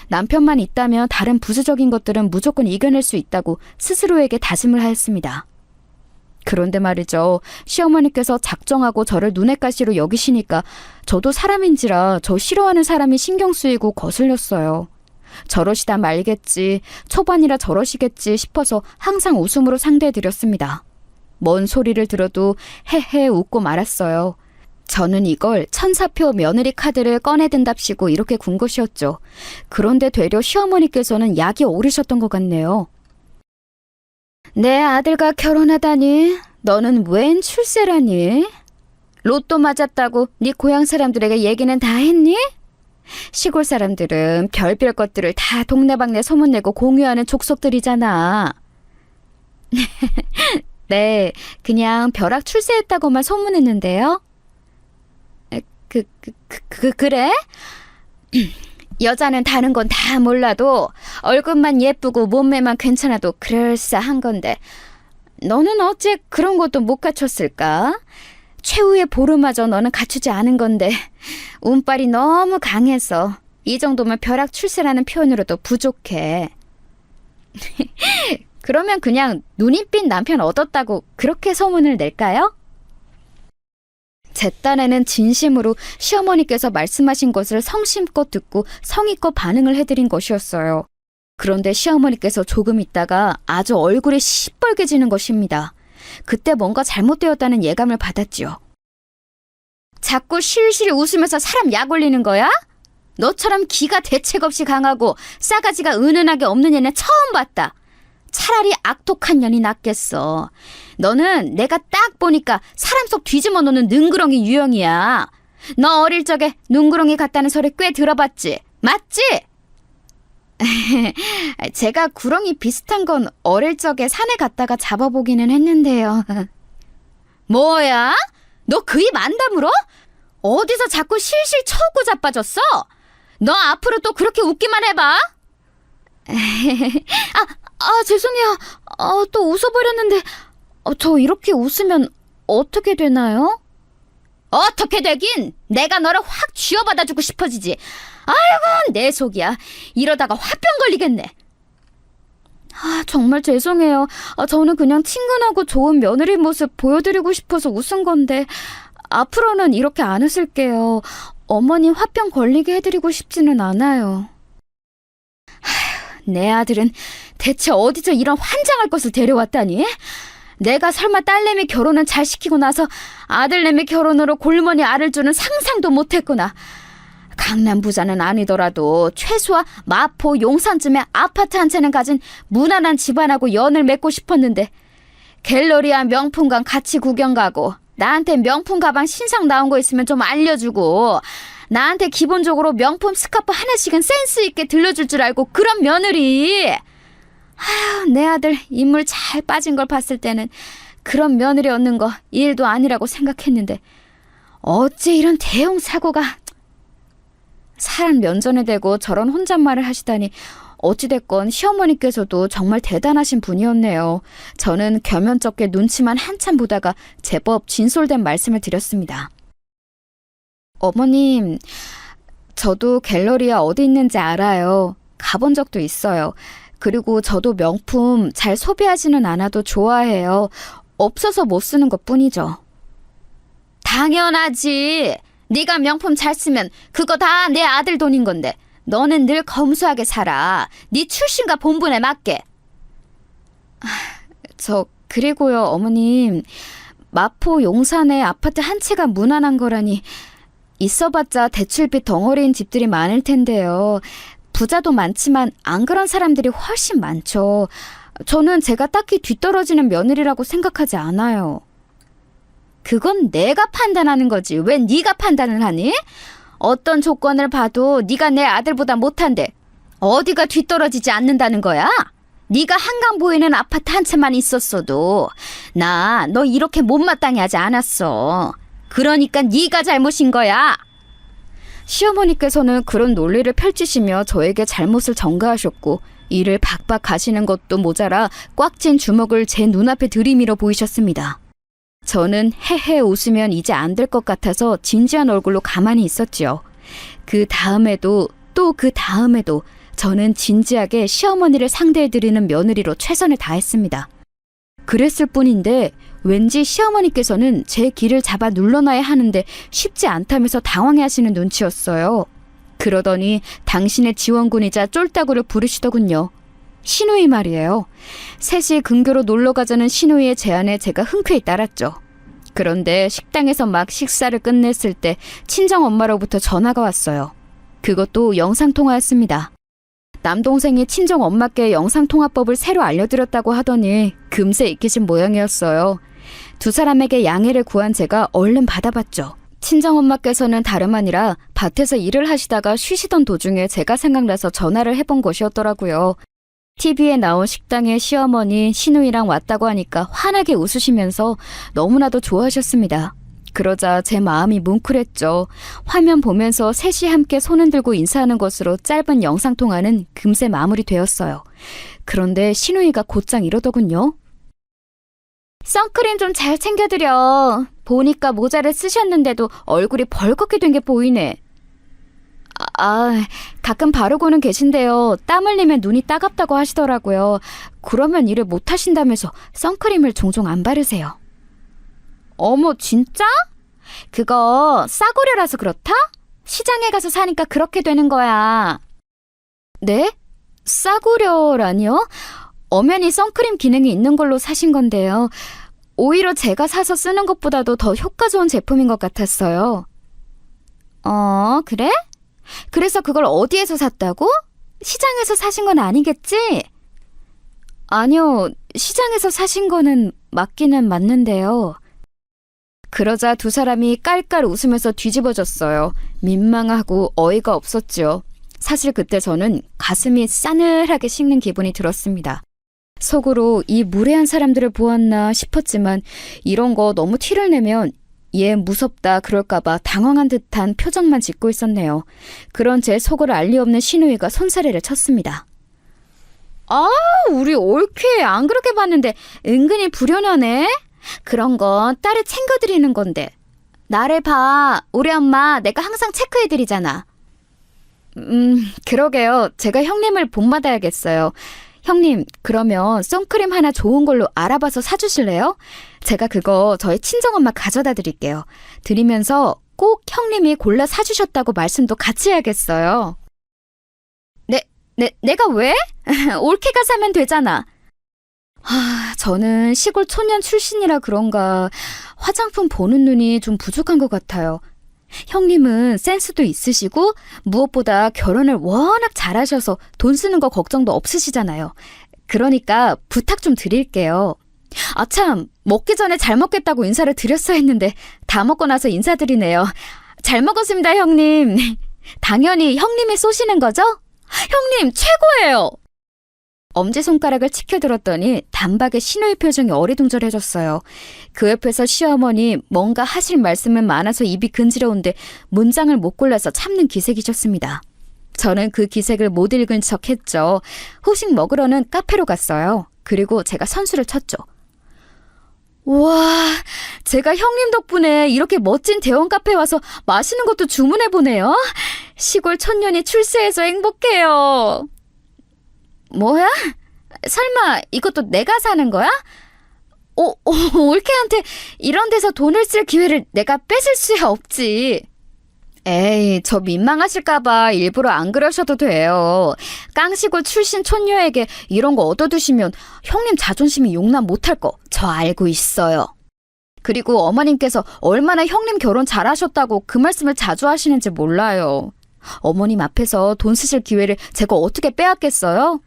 Speaker 2: 남편만 있다면 다른 부수적인 것들은 무조건 이겨낼 수 있다고 스스로에게 다짐을 하였습니다. 그런데 말이죠. 시어머니께서 작정하고 저를 눈엣 가시로 여기시니까 저도 사람인지라 저 싫어하는 사람이 신경 쓰이고 거슬렸어요. 저러시다 말겠지, 초반이라 저러시겠지 싶어서 항상 웃음으로 상대해드렸습니다. 뭔 소리를 들어도 헤헤 웃고 말았어요. 저는 이걸 천사표 며느리 카드를 꺼내든답시고 이렇게 군 것이었죠. 그런데 되려 시어머니께서는 약이 오르셨던 것 같네요. 내 아들과 결혼하다니 너는 웬 출세라니? 로또 맞았다고 네 고향 사람들에게 얘기는 다 했니? 시골 사람들은 별별 것들을 다 동네방네 소문내고 공유하는 족속들이잖아. 네, 그냥 벼락 출세했다고만 소문했는데요. 그래? 여자는 다른 건 다 몰라도 얼굴만 예쁘고 몸매만 괜찮아도 그럴싸한 건데 너는 어째 그런 것도 못 갖췄을까? 최후의 보루마저 너는 갖추지 않은 건데 운빨이 너무 강해서 이 정도면 벼락 출세라는 표현으로도 부족해. 그러면 그냥 눈이 삔 남편 얻었다고 그렇게 소문을 낼까요? 제 딴에는 진심으로 시어머니께서 말씀하신 것을 성심껏 듣고 성의껏 반응을 해드린 것이었어요. 그런데 시어머니께서 조금 있다가 아주 얼굴이 시뻘개지는 것입니다. 그때 뭔가 잘못되었다는 예감을 받았지요. 자꾸 실실 웃으면서 사람 약 올리는 거야? 너처럼 기가 대책 없이 강하고 싸가지가 은은하게 없는 애는 처음 봤다. 차라리 악독한 년이 낫겠어. 너는 내가 딱 보니까 사람 속 뒤집어 놓는 능구렁이 유형이야. 너 어릴 적에 능구렁이 같다는 소리 꽤 들어봤지? 맞지? 제가 구렁이 비슷한 건 어릴 적에 산에 갔다가 잡아보기는 했는데요. 뭐야? 너 그 입 안 다물어? 어디서 자꾸 실실 쳐오고 자빠졌어? 너 앞으로 또 그렇게 웃기만 해봐. 죄송해요. 또 웃어버렸는데 저 이렇게 웃으면 어떻게 되나요? 어떻게 되긴 내가 너를 확 쥐어받아주고 싶어지지. 아이고 내 속이야. 이러다가 화병 걸리겠네. 정말 죄송해요. 저는 그냥 친근하고 좋은 며느리 모습 보여드리고 싶어서 웃은 건데 앞으로는 이렇게 안 웃을게요. 어머니 화병 걸리게 해드리고 싶지는 않아요. 내 아들은 대체 어디서 이런 환장할 것을 데려왔다니? 내가 설마 딸내미 결혼은 잘 시키고 나서 아들내미 결혼으로 골머니 알을 주는 상상도 못했구나. 강남 부자는 아니더라도 최소한 마포 용산쯤에 아파트 한 채는 가진 무난한 집안하고 연을 맺고 싶었는데 갤러리아 명품관 같이 구경 가고 나한테 명품 가방 신상 나온 거 있으면 좀 알려주고 나한테 기본적으로 명품 스카프 하나씩은 센스 있게 들려줄 줄 알고 그런 며느리. 내 아들 인물 잘 빠진 걸 봤을 때는 그런 며느리 얻는 거 일도 아니라고 생각했는데 어째 이런 대형 사고가. 사람 면전에 대고 저런 혼잣말을 하시다니 어찌됐건 시어머니께서도 정말 대단하신 분이었네요. 저는 겸연쩍게 눈치만 한참 보다가 제법 진솔된 말씀을 드렸습니다. 어머님, 저도 갤러리아 어디 있는지 알아요. 가본 적도 있어요. 그리고 저도 명품 잘 소비하지는 않아도 좋아해요. 없어서 못 쓰는 것뿐이죠. 당연하지. 네가 명품 잘 쓰면 그거 다 내 아들 돈인 건데 너는 늘 검소하게 살아. 네 출신과 본분에 맞게. 그리고요 어머님, 마포 용산에 아파트 한 채가 무난한 거라니 있어봤자 대출빚 덩어리인 집들이 많을 텐데요. 부자도 많지만 안 그런 사람들이 훨씬 많죠. 저는 제가 딱히 뒤떨어지는 며느리라고 생각하지 않아요. 그건 내가 판단하는 거지. 왜 네가 판단을 하니? 어떤 조건을 봐도 네가 내 아들보다 못한데 어디가 뒤떨어지지 않는다는 거야? 네가 한강 보이는 아파트 한 채만 있었어도 나 너 이렇게 못마땅해 하지 않았어. 그러니까 네가 잘못인 거야. 시어머니께서는 그런 논리를 펼치시며 저에게 잘못을 전가하셨고 이를 박박 가시는 것도 모자라 꽉 쥔 주먹을 제 눈앞에 들이밀어 보이셨습니다. 저는 헤헤 웃으면 이제 안 될 것 같아서 진지한 얼굴로 가만히 있었지요. 그 다음에도 또 그 다음에도 저는 진지하게 시어머니를 상대해드리는 며느리로 최선을 다했습니다. 그랬을 뿐인데 왠지 시어머니께서는 제 길을 잡아 눌러놔야 하는데 쉽지 않다면서 당황해하시는 눈치였어요. 그러더니 당신의 지원군이자 쫄따구를 부르시더군요. 시누이 말이에요. 셋이 근교로 놀러가자는 시누이의 제안에 제가 흔쾌히 따랐죠. 그런데 식당에서 막 식사를 끝냈을 때 친정엄마로부터 전화가 왔어요. 그것도 영상통화였습니다. 남동생이 친정엄마께 영상통화법을 새로 알려드렸다고 하더니 금세 익히신 모양이었어요. 두 사람에게 양해를 구한 제가 얼른 받아봤죠. 친정엄마께서는 다름 아니라 밭에서 일을 하시다가 쉬시던 도중에 제가 생각나서 전화를 해본 것이었더라고요. TV에 나온 식당에 시어머니, 시누이랑 왔다고 하니까 환하게 웃으시면서 너무나도 좋아하셨습니다. 그러자 제 마음이 뭉클했죠. 화면 보면서 셋이 함께 손을 들고 인사하는 것으로 짧은 영상통화는 금세 마무리되었어요. 그런데 시누이가 곧장 이러더군요. 선크림 좀 잘 챙겨드려. 보니까 모자를 쓰셨는데도 얼굴이 벌겋게 된 게 보이네. 가끔 바르고는 계신데요. 땀 흘리면 눈이 따갑다고 하시더라고요. 그러면 일을 못 하신다면서 선크림을 종종 안 바르세요. 어머, 진짜? 그거 싸구려라서 그렇다? 시장에 가서 사니까 그렇게 되는 거야. 네? 싸구려라니요? 엄연히 선크림 기능이 있는 걸로 사신 건데요. 오히려 제가 사서 쓰는 것보다도 더 효과 좋은 제품인 것 같았어요. 그래? 그래서 그걸 어디에서 샀다고? 시장에서 사신 건 아니겠지? 아니요, 시장에서 사신 거는 맞기는 맞는데요. 그러자 두 사람이 깔깔 웃으면서 뒤집어졌어요. 민망하고 어이가 없었죠. 사실 그때 저는 가슴이 싸늘하게 식는 기분이 들었습니다. 속으로 이 무례한 사람들을 보았나 싶었지만 이런 거 너무 티를 내면 얘 무섭다 그럴까봐 당황한 듯한 표정만 짓고 있었네요. 그런 제 속을 알 리 없는 신우이가 손사래를 쳤습니다. 우리 옳게 안 그렇게 봤는데 은근히 불연하네? 그런 건 딸을 챙겨드리는 건데. 나를 봐. 우리 엄마 내가 항상 체크해드리잖아. 그러게요. 제가 형님을 본받아야겠어요. 형님, 그러면 선크림 하나 좋은 걸로 알아봐서 사주실래요? 제가 그거 저희 친정엄마 가져다 드릴게요. 드리면서 꼭 형님이 골라 사주셨다고 말씀도 같이 해야겠어요. 내가 왜? 올케가 사면 되잖아. 저는 시골 촌년 출신이라 그런가 화장품 보는 눈이 좀 부족한 것 같아요. 형님은 센스도 있으시고 무엇보다 결혼을 워낙 잘하셔서 돈 쓰는 거 걱정도 없으시잖아요. 그러니까 부탁 좀 드릴게요. 참, 먹기 전에 잘 먹겠다고 인사를 드렸어야 했는데 다 먹고 나서 인사드리네요. 잘 먹었습니다, 형님. 당연히 형님이 쏘시는 거죠? 형님, 최고예요! 엄지손가락을 치켜들었더니 단박에 신우의 표정이 어리둥절해졌어요. 그 옆에서 시어머니 뭔가 하실 말씀은 많아서 입이 근지러운데 문장을 못 골라서 참는 기색이셨습니다. 저는 그 기색을 못 읽은 척 했죠. 후식 먹으러는 카페로 갔어요. 그리고 제가 선수를 쳤죠. 와, 제가 형님 덕분에 이렇게 멋진 대원 카페에 와서 맛있는 것도 주문해보네요. 시골 촌년이 출세해서 행복해요. 뭐야? 설마 이것도 내가 사는 거야? 올케한테 이런 데서 돈을 쓸 기회를 내가 뺏을 수야 없지. 에이, 저 민망하실까봐 일부러 안 그러셔도 돼요. 깡시골 출신 촌녀에게 이런 거 얻어두시면 형님 자존심이 용납 못할 거 저 알고 있어요. 그리고 어머님께서 얼마나 형님 결혼 잘하셨다고 그 말씀을 자주 하시는지 몰라요. 어머님 앞에서 돈 쓰실 기회를 제가 어떻게 빼앗겠어요?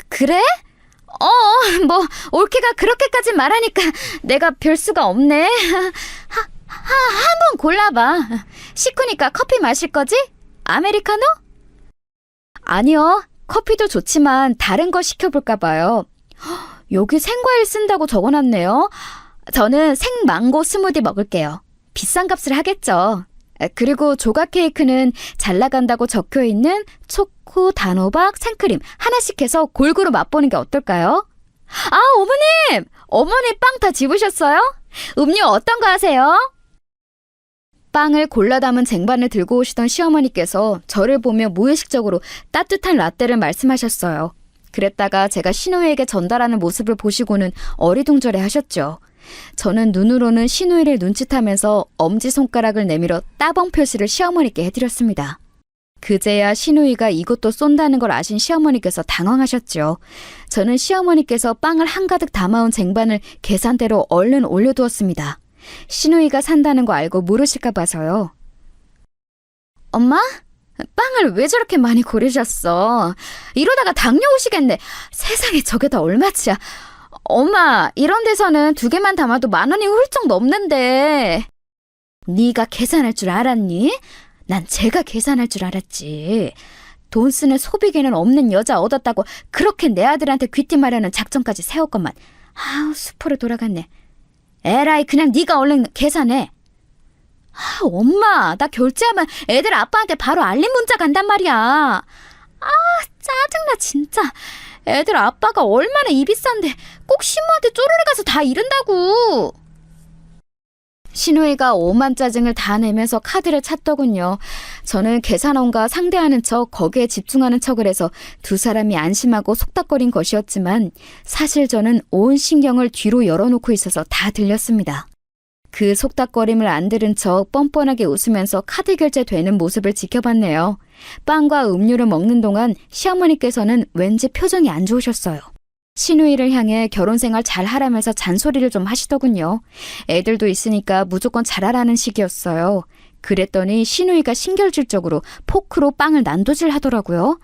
Speaker 2: 그래? 뭐 올케가 그렇게까지 말하니까 내가 별 수가 없네. 한번 골라봐. 식구니까 커피 마실 거지? 아메리카노? 아니요. 커피도 좋지만 다른 거 시켜볼까 봐요. 여기 생과일 쓴다고 적어놨네요. 저는 생망고 스무디 먹을게요. 비싼 값을 하겠죠. 그리고 조각 케이크는 잘 나간다고 적혀있는 초코, 단호박, 생크림 하나씩 해서 골고루 맛보는 게 어떨까요? 어머님! 어머니 빵 다 집으셨어요? 음료 어떤 거 하세요? 빵을 골라 담은 쟁반을 들고 오시던 시어머니께서 저를 보며 무의식적으로 따뜻한 라떼를 말씀하셨어요. 그랬다가 제가 신우이에게 전달하는 모습을 보시고는 어리둥절해 하셨죠. 저는 눈으로는 신우이를 눈짓하면서 엄지손가락을 내밀어 따봉 표시를 시어머니께 해드렸습니다. 그제야 신우이가 이것도 쏜다는 걸 아신 시어머니께서 당황하셨죠. 저는 시어머니께서 빵을 한가득 담아온 쟁반을 계산대로 얼른 올려두었습니다. 신우이가 산다는 거 알고 물으실까 봐서요. 엄마? 빵을 왜 저렇게 많이 고르셨어? 이러다가 당뇨 오시겠네. 세상에 저게 다 얼마치야. 엄마, 이런 데서는 2개만 담아도 10,000원이 훌쩍 넘는데. 네가 계산할 줄 알았니? 난 제가 계산할 줄 알았지. 돈 쓰는 소비개는 없는 여자 얻었다고 그렇게 내 아들한테 귀띔하려는 작전까지 세웠건만. 수포로 돌아갔네. 에라이, 그냥 네가 얼른 계산해. 엄마, 나 결제하면 애들 아빠한테 바로 알림 문자 간단 말이야. 짜증나 진짜. 애들 아빠가 얼마나 입이 싼데 꼭 신부한테 쪼르르 가서 다 이른다고. 신우이가 오만 짜증을 다 내면서 카드를 찾더군요. 저는 계산원과 상대하는 척, 거기에 집중하는 척을 해서 두 사람이 안심하고 속닥거린 것이었지만 사실 저는 온 신경을 뒤로 열어놓고 있어서 다 들렸습니다. 그 속닥거림을 안 들은 척 뻔뻔하게 웃으면서 카드 결제되는 모습을 지켜봤네요. 빵과 음료를 먹는 동안 시어머니께서는 왠지 표정이 안 좋으셨어요. 시누이를 향해 결혼 생활 잘 하라면서 잔소리를 좀 하시더군요. 애들도 있으니까 무조건 잘하라는 식이었어요. 그랬더니 시누이가 신경질적으로 포크로 빵을 난도질 하더라고요.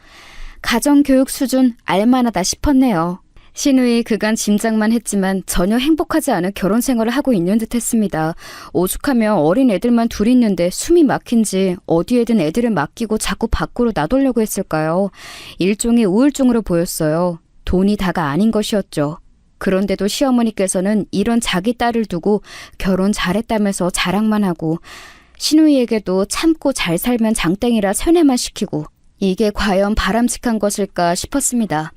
Speaker 2: 가정교육 수준 알만하다 싶었네요. 시누이 그간 짐작만 했지만 전혀 행복하지 않은 결혼 생활을 하고 있는 듯 했습니다. 오죽하면 어린 애들만 둘 있는데 숨이 막힌지 어디에든 애들을 맡기고 자꾸 밖으로 나돌려고 했을까요? 일종의 우울증으로 보였어요. 돈이 다가 아닌 것이었죠. 그런데도 시어머니께서는 이런 자기 딸을 두고 결혼 잘했다면서 자랑만 하고 시누이에게도 참고 잘 살면 장땡이라 세뇌만 시키고 이게 과연 바람직한 것일까 싶었습니다.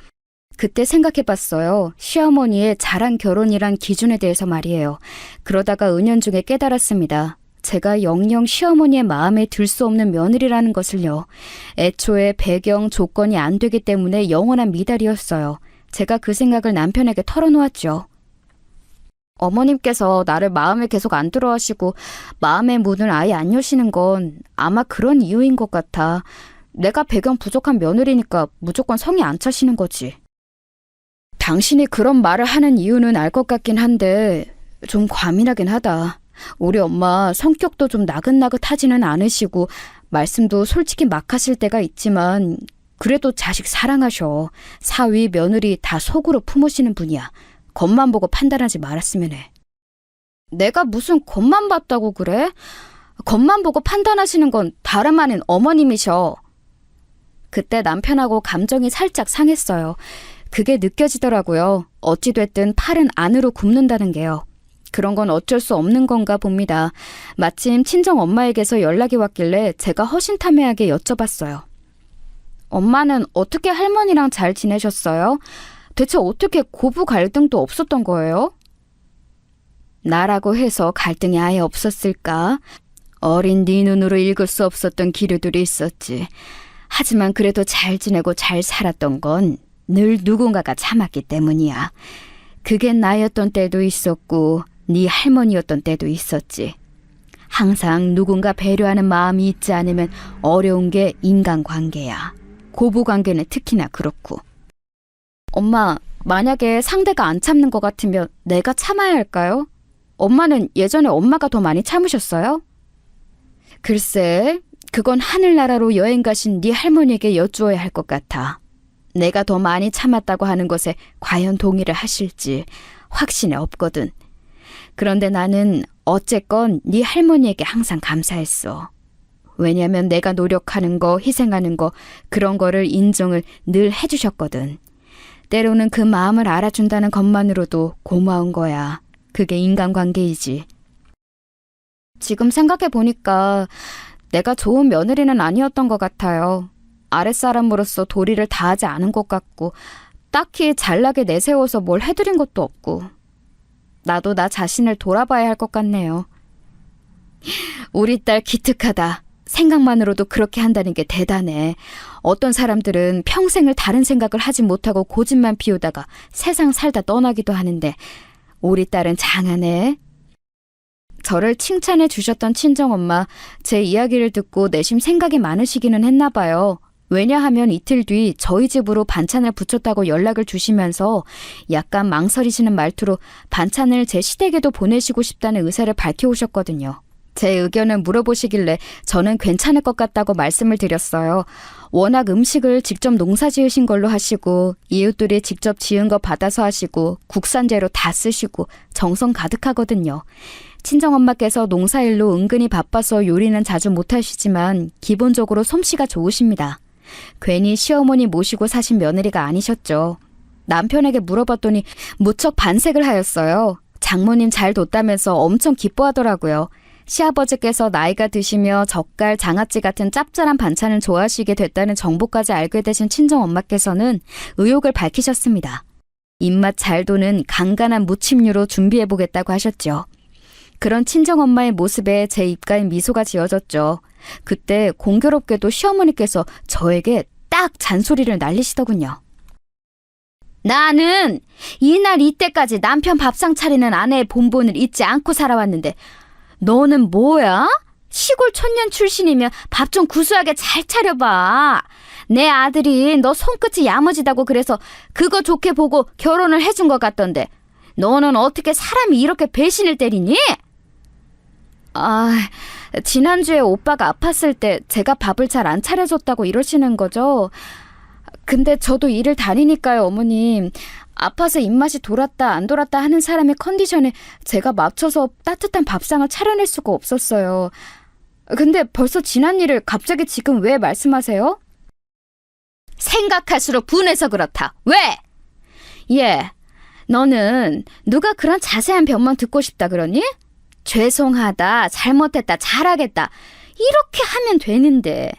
Speaker 2: 그때 생각해봤어요. 시어머니의 잘한 결혼이란 기준에 대해서 말이에요. 그러다가 은연중에 깨달았습니다. 제가 영영 시어머니의 마음에 들 수 없는 며느리라는 것을요. 애초에 배경, 조건이 안 되기 때문에 영원한 미달이었어요. 제가 그 생각을 남편에게 털어놓았죠. 어머님께서 나를 마음에 계속 안 들어 하시고 마음의 문을 아예 안 여시는 건 아마 그런 이유인 것 같아. 내가 배경 부족한 며느리니까 무조건 성이 안 차시는 거지. 당신이 그런 말을 하는 이유는 알 것 같긴 한데 좀 과민하긴 하다. 우리 엄마 성격도 좀 나긋나긋하지는 않으시고 말씀도 솔직히 막 하실 때가 있지만 그래도 자식 사랑하셔. 사위, 며느리 다 속으로 품으시는 분이야. 겉만 보고 판단하지 말았으면 해. 내가 무슨 겉만 봤다고 그래? 겉만 보고 판단하시는 건 다름 아닌 어머님이셔. 그때 남편하고 감정이 살짝 상했어요. 그게 느껴지더라고요. 어찌됐든 팔은 안으로 굽는다는 게요. 그런 건 어쩔 수 없는 건가 봅니다. 마침 친정 엄마에게서 연락이 왔길래 제가 허심탄회하게 여쭤봤어요. 엄마는 어떻게 할머니랑 잘 지내셨어요? 대체 어떻게 고부 갈등도 없었던 거예요? 나라고 해서 갈등이 아예 없었을까? 어린 네 눈으로 읽을 수 없었던 기류들이 있었지. 하지만 그래도 잘 지내고 잘 살았던 건 늘 누군가가 참았기 때문이야. 그게 나였던 때도 있었고 네 할머니였던 때도 있었지. 항상 누군가 배려하는 마음이 있지 않으면 어려운 게 인간관계야. 고부관계는 특히나 그렇고. 엄마, 만약에 상대가 안 참는 것 같으면 내가 참아야 할까요? 엄마는 예전에 엄마가 더 많이 참으셨어요? 글쎄, 그건 하늘나라로 여행 가신 네 할머니에게 여쭈어야 할 것 같아. 내가 더 많이 참았다고 하는 것에 과연 동의를 하실지 확신이 없거든. 그런데 나는 어쨌건 네 할머니에게 항상 감사했어. 왜냐면 내가 노력하는 거, 희생하는 거, 그런 거를 인정을 늘 해주셨거든. 때로는 그 마음을 알아준다는 것만으로도 고마운 거야. 그게 인간관계이지. 지금 생각해보니까 내가 좋은 며느리는 아니었던 것 같아요. 아랫사람으로서 도리를 다하지 않은 것 같고 딱히 잘나게 내세워서 뭘 해드린 것도 없고 나도 나 자신을 돌아봐야 할 것 같네요. 우리 딸 기특하다. 생각만으로도 그렇게 한다는 게 대단해. 어떤 사람들은 평생을 다른 생각을 하지 못하고 고집만 피우다가 세상 살다 떠나기도 하는데 우리 딸은 장하네. 저를 칭찬해 주셨던 친정엄마, 제 이야기를 듣고 내심 생각이 많으시기는 했나 봐요. 왜냐하면 이틀 뒤 저희 집으로 반찬을 부쳤다고 연락을 주시면서 약간 망설이시는 말투로 반찬을 제 시댁에도 보내시고 싶다는 의사를 밝혀오셨거든요. 제 의견을 물어보시길래 저는 괜찮을 것 같다고 말씀을 드렸어요. 워낙 음식을 직접 농사 지으신 걸로 하시고 이웃들이 직접 지은 거 받아서 하시고 국산재료 다 쓰시고 정성 가득하거든요. 친정엄마께서 농사일로 은근히 바빠서 요리는 자주 못하시지만 기본적으로 솜씨가 좋으십니다. 괜히 시어머니 모시고 사신 며느리가 아니셨죠. 남편에게 물어봤더니 무척 반색을 하였어요. 장모님 잘 뒀다면서 엄청 기뻐하더라고요. 시아버지께서 나이가 드시며 젓갈, 장아찌 같은 짭짤한 반찬을 좋아하시게 됐다는 정보까지 알게 되신 친정엄마께서는 의욕을 밝히셨습니다. 입맛 잘 도는 간간한 무침류로 준비해보겠다고 하셨죠. 그런 친정엄마의 모습에 제 입가에 미소가 지어졌죠. 그때 공교롭게도 시어머니께서 저에게 딱 잔소리를 날리시더군요. 나는 이날 이때까지 남편 밥상 차리는 아내의 본분을 잊지 않고 살아왔는데 너는 뭐야? 시골 촌년 출신이면 밥 좀 구수하게 잘 차려봐. 내 아들이 너 손끝이 야무지다고 그래서 그거 좋게 보고 결혼을 해준 것 같던데 너는 어떻게 사람이 이렇게 배신을 때리니? 지난주에 오빠가 아팠을 때 제가 밥을 잘 안 차려줬다고 이러시는 거죠? 근데 저도 일을 다니니까요, 어머님. 아파서 입맛이 돌았다 안 돌았다 하는 사람의 컨디션에 제가 맞춰서 따뜻한 밥상을 차려낼 수가 없었어요. 근데 벌써 지난 일을 갑자기 지금 왜 말씀하세요? 생각할수록 분해서 그렇다. 왜? 너는 누가 그런 자세한 변명 듣고 싶다 그러니? 죄송하다, 잘못했다, 잘하겠다 이렇게 하면 되는데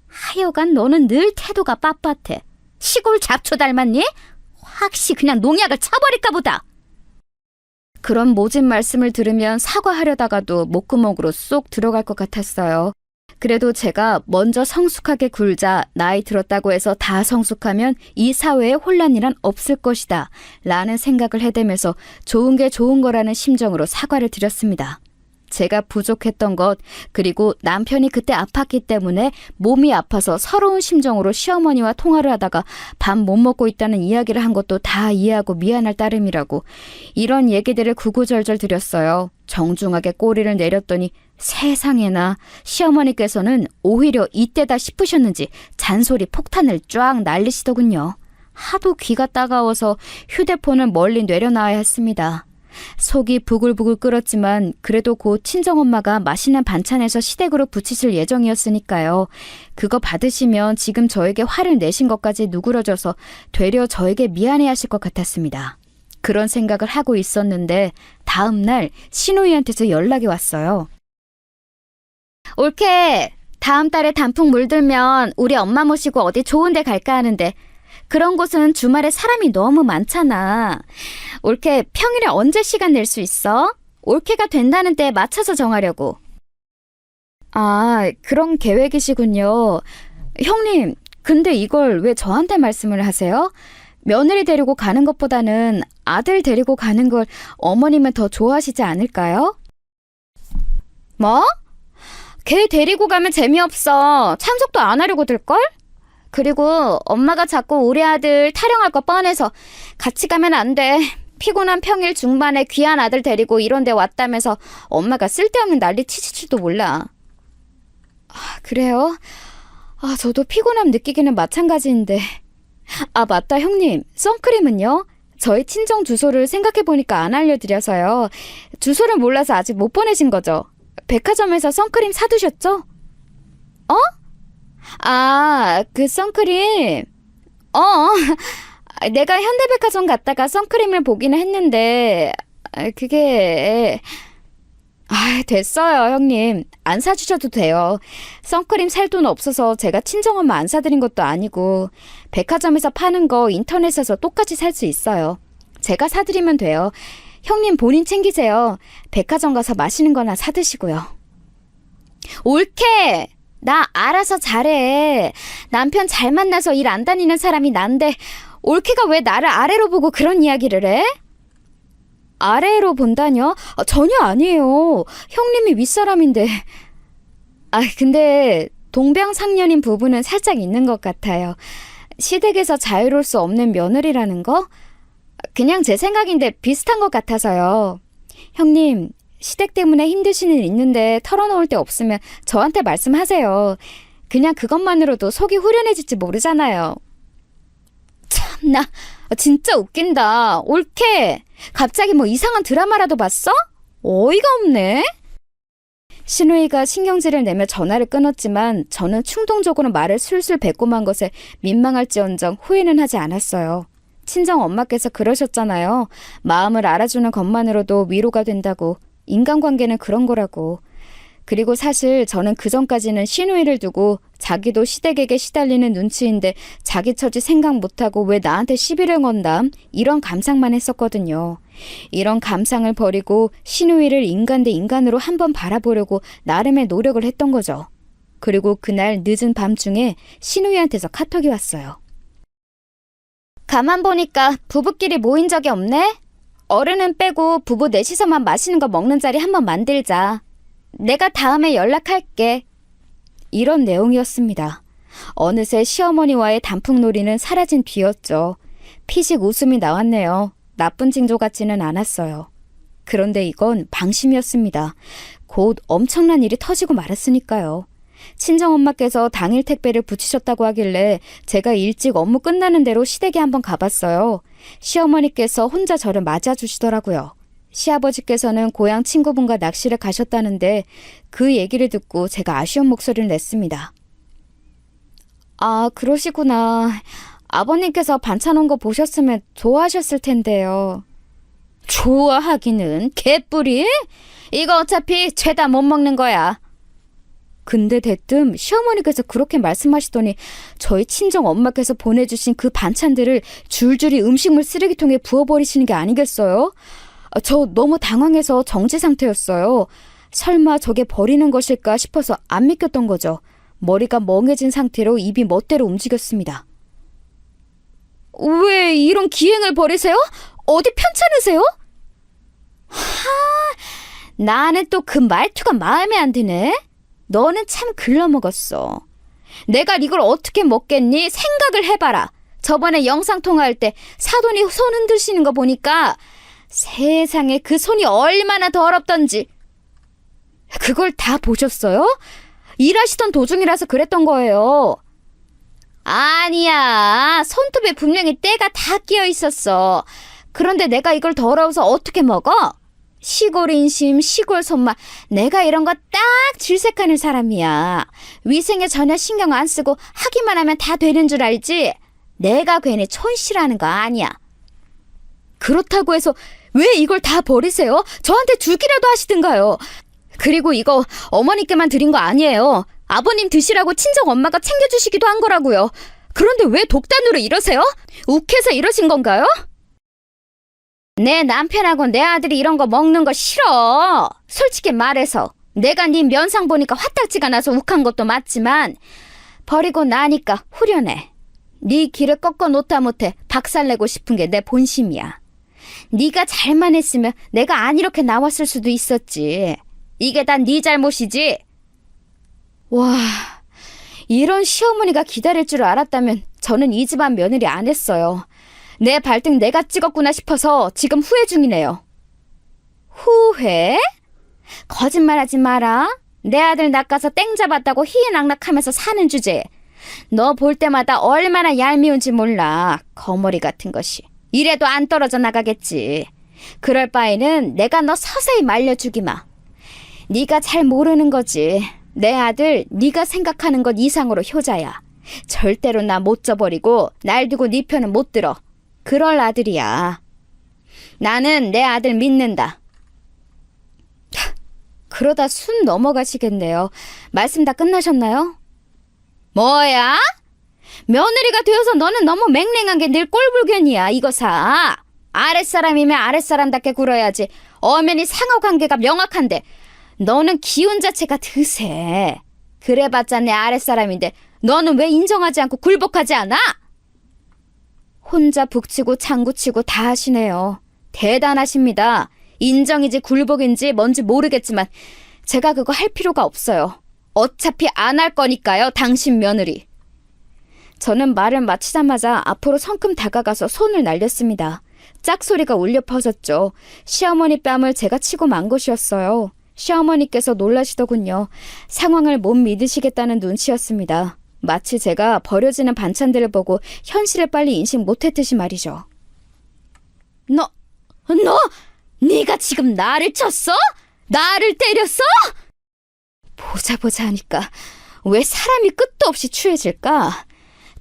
Speaker 2: 하여간 너는 늘 태도가 빳빳해. 시골 잡초 닮았니? 확시 그냥 농약을 쳐버릴까 보다. 그런 모진 말씀을 들으면 사과하려다가도 목구멍으로 쏙 들어갈 것 같았어요. 그래도 제가 먼저 성숙하게 굴자 나이 들었다고 해서 다 성숙하면 이 사회에 혼란이란 없을 것이다 라는 생각을 해대면서 좋은 게 좋은 거라는 심정으로 사과를 드렸습니다. 제가 부족했던 것 그리고 남편이 그때 아팠기 때문에 몸이 아파서 서러운 심정으로 시어머니와 통화를 하다가 밥 못 먹고 있다는 이야기를 한 것도 다 이해하고 미안할 따름이라고 이런 얘기들을 구구절절 드렸어요. 정중하게 꼬리를 내렸더니 세상에나 시어머니께서는 오히려 이때다 싶으셨는지 잔소리 폭탄을 쫙 날리시더군요. 하도 귀가 따가워서 휴대폰을 멀리 내려놔야 했습니다. 속이 부글부글 끓었지만 그래도 곧 친정엄마가 맛있는 반찬에서 시댁으로 부치실 예정이었으니까요. 그거 받으시면 지금 저에게 화를 내신 것까지 누그러져서 되려 저에게 미안해하실 것 같았습니다. 그런 생각을 하고 있었는데 다음 날 시누이한테서 연락이 왔어요. 올케, 다음 달에 단풍 물들면 우리 엄마 모시고 어디 좋은 데 갈까 하는데 그런 곳은 주말에 사람이 너무 많잖아. 올케 평일에 언제 시간 낼 수 있어? 올케가 된다는 때에 맞춰서 정하려고. 그런 계획이시군요. 형님, 근데 이걸 왜 저한테 말씀을 하세요? 며느리 데리고 가는 것보다는 아들 데리고 가는 걸 어머님은 더 좋아하시지 않을까요? 뭐? 걔 데리고 가면 재미없어. 참석도 안 하려고 들걸? 그리고 엄마가 자꾸 우리 아들 타령할 거 뻔해서 같이 가면 안 돼. 피곤한 평일 중반에 귀한 아들 데리고 이런 데 왔다면서 엄마가 쓸데없는 난리 치실지도 몰라. 그래요? 저도 피곤함 느끼기는 마찬가지인데. 맞다 형님. 선크림은요? 저희 친정 주소를 생각해보니까 안 알려드려서요. 주소를 몰라서 아직 못 보내신 거죠? 백화점에서 선크림 사두셨죠? 그 선크림. 내가 현대백화점 갔다가 선크림을 보기는 했는데 그게 됐어요 형님. 안 사주셔도 돼요. 선크림 살 돈 없어서 제가 친정엄마 안 사드린 것도 아니고 백화점에서 파는 거 인터넷에서 똑같이 살 수 있어요. 제가 사드리면 돼요. 형님 본인 챙기세요. 백화점 가서 맛있는 거나 사드시고요. 옳게! 나 알아서 잘해. 남편 잘 만나서 일 안 다니는 사람이 난데 올케가 왜 나를 아래로 보고 그런 이야기를 해? 아래로 본다뇨? 전혀 아니에요. 형님이 윗사람인데. 근데 동병상련인 부분은 살짝 있는 것 같아요. 시댁에서 자유로울 수 없는 며느리라는 거? 그냥 제 생각인데 비슷한 것 같아서요. 형님, 시댁 때문에 힘드신 일 있는데 털어놓을 데 없으면 저한테 말씀하세요. 그냥 그것만으로도 속이 후련해질지 모르잖아요. 참나, 진짜 웃긴다. 옳게. 갑자기 뭐 이상한 드라마라도 봤어? 어이가 없네. 신우이가 신경질을 내며 전화를 끊었지만 저는 충동적으로 말을 술술 뱉고만 것에 민망할지언정 후회는 하지 않았어요. 친정 엄마께서 그러셨잖아요. 마음을 알아주는 것만으로도 위로가 된다고. 인간관계는 그런 거라고. 그리고 사실 저는 그전까지는 시누이를 두고 자기도 시댁에게 시달리는 눈치인데 자기 처지 생각 못하고 왜 나한테 시비를 건담? 이런 감상만 했었거든요. 이런 감상을 버리고 시누이를 인간 대 인간으로 한번 바라보려고 나름의 노력을 했던 거죠. 그리고 그날 늦은 밤중에 시누이한테서 카톡이 왔어요. 가만 보니까 부부끼리 모인 적이 없네? 어른은 빼고 부부 넷이서만 맛있는 거 먹는 자리 한번 만들자. 내가 다음에 연락할게. 이런 내용이었습니다. 어느새 시어머니와의 단풍놀이는 사라진 뒤였죠. 피식 웃음이 나왔네요. 나쁜 징조 같지는 않았어요. 그런데 이건 방심이었습니다. 곧 엄청난 일이 터지고 말았으니까요. 친정엄마께서 당일 택배를 붙이셨다고 하길래 제가 일찍 업무 끝나는 대로 시댁에 한번 가봤어요. 시어머니께서 혼자 저를 맞아주시더라고요. 시아버지께서는 고향 친구분과 낚시를 가셨다는데 그 얘기를 듣고 제가 아쉬운 목소리를 냈습니다. 아, 그러시구나. 아버님께서 반찬 온 거 보셨으면 좋아하셨을 텐데요. 좋아하기는 개뿔이? 이거 어차피 죄다 못 먹는 거야. 근데 대뜸 시어머니께서 그렇게 말씀하시더니 저희 친정 엄마께서 보내주신 그 반찬들을 줄줄이 음식물 쓰레기통에 부어버리시는 게 아니겠어요? 저 너무 당황해서 정지 상태였어요. 설마 저게 버리는 것일까 싶어서 안 믿겼던 거죠. 머리가 멍해진 상태로 입이 멋대로 움직였습니다. 왜 이런 기행을 벌이세요? 어디 편찮으세요? 나는 또 그 말투가 마음에 안 드네. 너는 참 글러먹었어. 내가 이걸 어떻게 먹겠니? 생각을 해봐라. 저번에 영상통화할 때 사돈이 손 흔드시는 거 보니까 세상에 그 손이 얼마나 더럽던지. 그걸 다 보셨어요? 일하시던 도중이라서 그랬던 거예요. 아니야. 손톱에 분명히 때가 다 끼어 있었어. 그런데 내가 이걸 더러워서 어떻게 먹어? 시골 인심, 시골 손맛. 내가 이런 거 딱 질색하는 사람이야. 위생에 전혀 신경 안 쓰고 하기만 하면 다 되는 줄 알지? 내가 괜히 촌시라는 거 아니야. 그렇다고 해서 왜 이걸 다 버리세요? 저한테 주기라도 하시든가요. 그리고 이거 어머니께만 드린 거 아니에요. 아버님 드시라고 친정 엄마가 챙겨주시기도 한 거라고요. 그런데 왜 독단으로 이러세요? 욱해서 이러신 건가요? 내 남편하고 내 아들이 이런 거 먹는 거 싫어. 솔직히 말해서 내가 네 면상 보니까 화딱지가 나서 욱한 것도 맞지만 버리고 나니까 후련해. 네 길을 꺾어 놓다 못해 박살내고 싶은 게 내 본심이야. 네가 잘만 했으면 내가 안 이렇게 나왔을 수도 있었지. 이게 다 네 잘못이지. 와, 이런 시어머니가 기다릴 줄 알았다면 저는 이 집안 며느리 안 했어요. 내 발등 내가 찍었구나 싶어서 지금 후회 중이네요. 후회? 거짓말하지 마라. 내 아들 낚아서 땡 잡았다고 희희낙낙하면서 사는 주제에 너 볼 때마다 얼마나 얄미운지 몰라. 거머리 같은 것이. 이래도 안 떨어져 나가겠지. 그럴 바에는 내가 너 서서히 말려주기마. 네가 잘 모르는 거지. 내 아들 네가 생각하는 것 이상으로 효자야. 절대로 나 못 져버리고 날 두고 네 편은 못 들어. 그럴 아들이야. 나는 내 아들 믿는다. 그러다 순 넘어가시겠네요. 말씀 다 끝나셨나요? 뭐야? 며느리가 되어서 너는 너무 맹랭한 게 늘 꼴불견이야. 이거 사. 아랫사람이면 아랫사람답게 굴어야지. 엄연히 상호관계가 명확한데 너는 기운 자체가 드세. 그래봤자 내 아랫사람인데 너는 왜 인정하지 않고 굴복하지 않아? 혼자 북치고 장구치고 다 하시네요. 대단하십니다. 인정이지 굴복인지 뭔지 모르겠지만 제가 그거 할 필요가 없어요. 어차피 안 할 거니까요, 당신 며느리. 저는 말을 마치자마자 앞으로 성큼 다가가서 손을 날렸습니다. 짝소리가 울려 퍼졌죠. 시어머니 뺨을 제가 치고 만 것이었어요. 시어머니께서 놀라시더군요. 상황을 못 믿으시겠다는 눈치였습니다. 마치 제가 버려지는 반찬들을 보고 현실을 빨리 인식 못했듯이 말이죠. 네가 지금 나를 쳤어? 나를 때렸어? 보자 하니까 왜 사람이 끝도 없이 추해질까?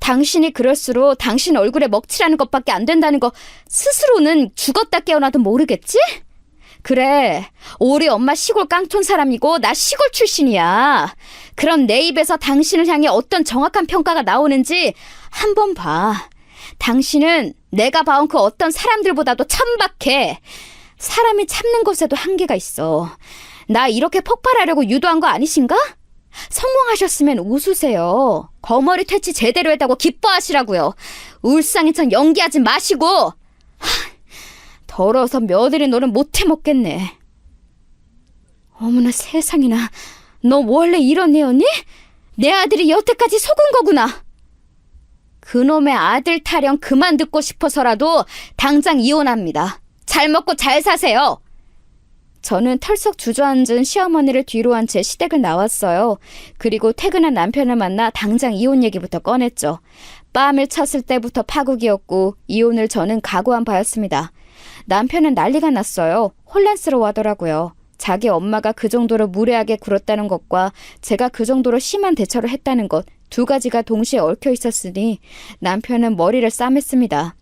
Speaker 2: 당신이 그럴수록 당신 얼굴에 먹칠하는 것밖에 안 된다는 거 스스로는 죽었다 깨어나도 모르겠지? 그래, 우리 엄마 시골 깡촌 사람이고 나 시골 출신이야. 그럼 내 입에서 당신을 향해 어떤 정확한 평가가 나오는지 한번 봐. 당신은 내가 봐온 그 어떤 사람들보다도 천박해. 사람이 참는 것에도 한계가 있어. 나 이렇게 폭발하려고 유도한 거 아니신가? 성공하셨으면 웃으세요. 거머리 퇴치 제대로 했다고 기뻐하시라고요. 울상이처럼 연기하지 마시고. 더러워서 며느리 노릇 못해 먹겠네. 어머나 세상에나, 너 원래 이런 애였니? 내 아들이 여태까지 속은 거구나. 그놈의 아들 타령 그만 듣고 싶어서라도 당장 이혼합니다. 잘 먹고 잘 사세요. 저는 털썩 주저앉은 시어머니를 뒤로 한 채 시댁을 나왔어요. 그리고 퇴근한 남편을 만나 당장 이혼 얘기부터 꺼냈죠. 뺨을 쳤을 때부터 파국이었고 이혼을 저는 각오한 바였습니다. 남편은 난리가 났어요. 혼란스러워하더라고요. 자기 엄마가 그 정도로 무례하게 굴었다는 것과 제가 그 정도로 심한 대처를 했다는 것, 두 가지가 동시에 얽혀 있었으니 남편은 머리를 싸맸습니다.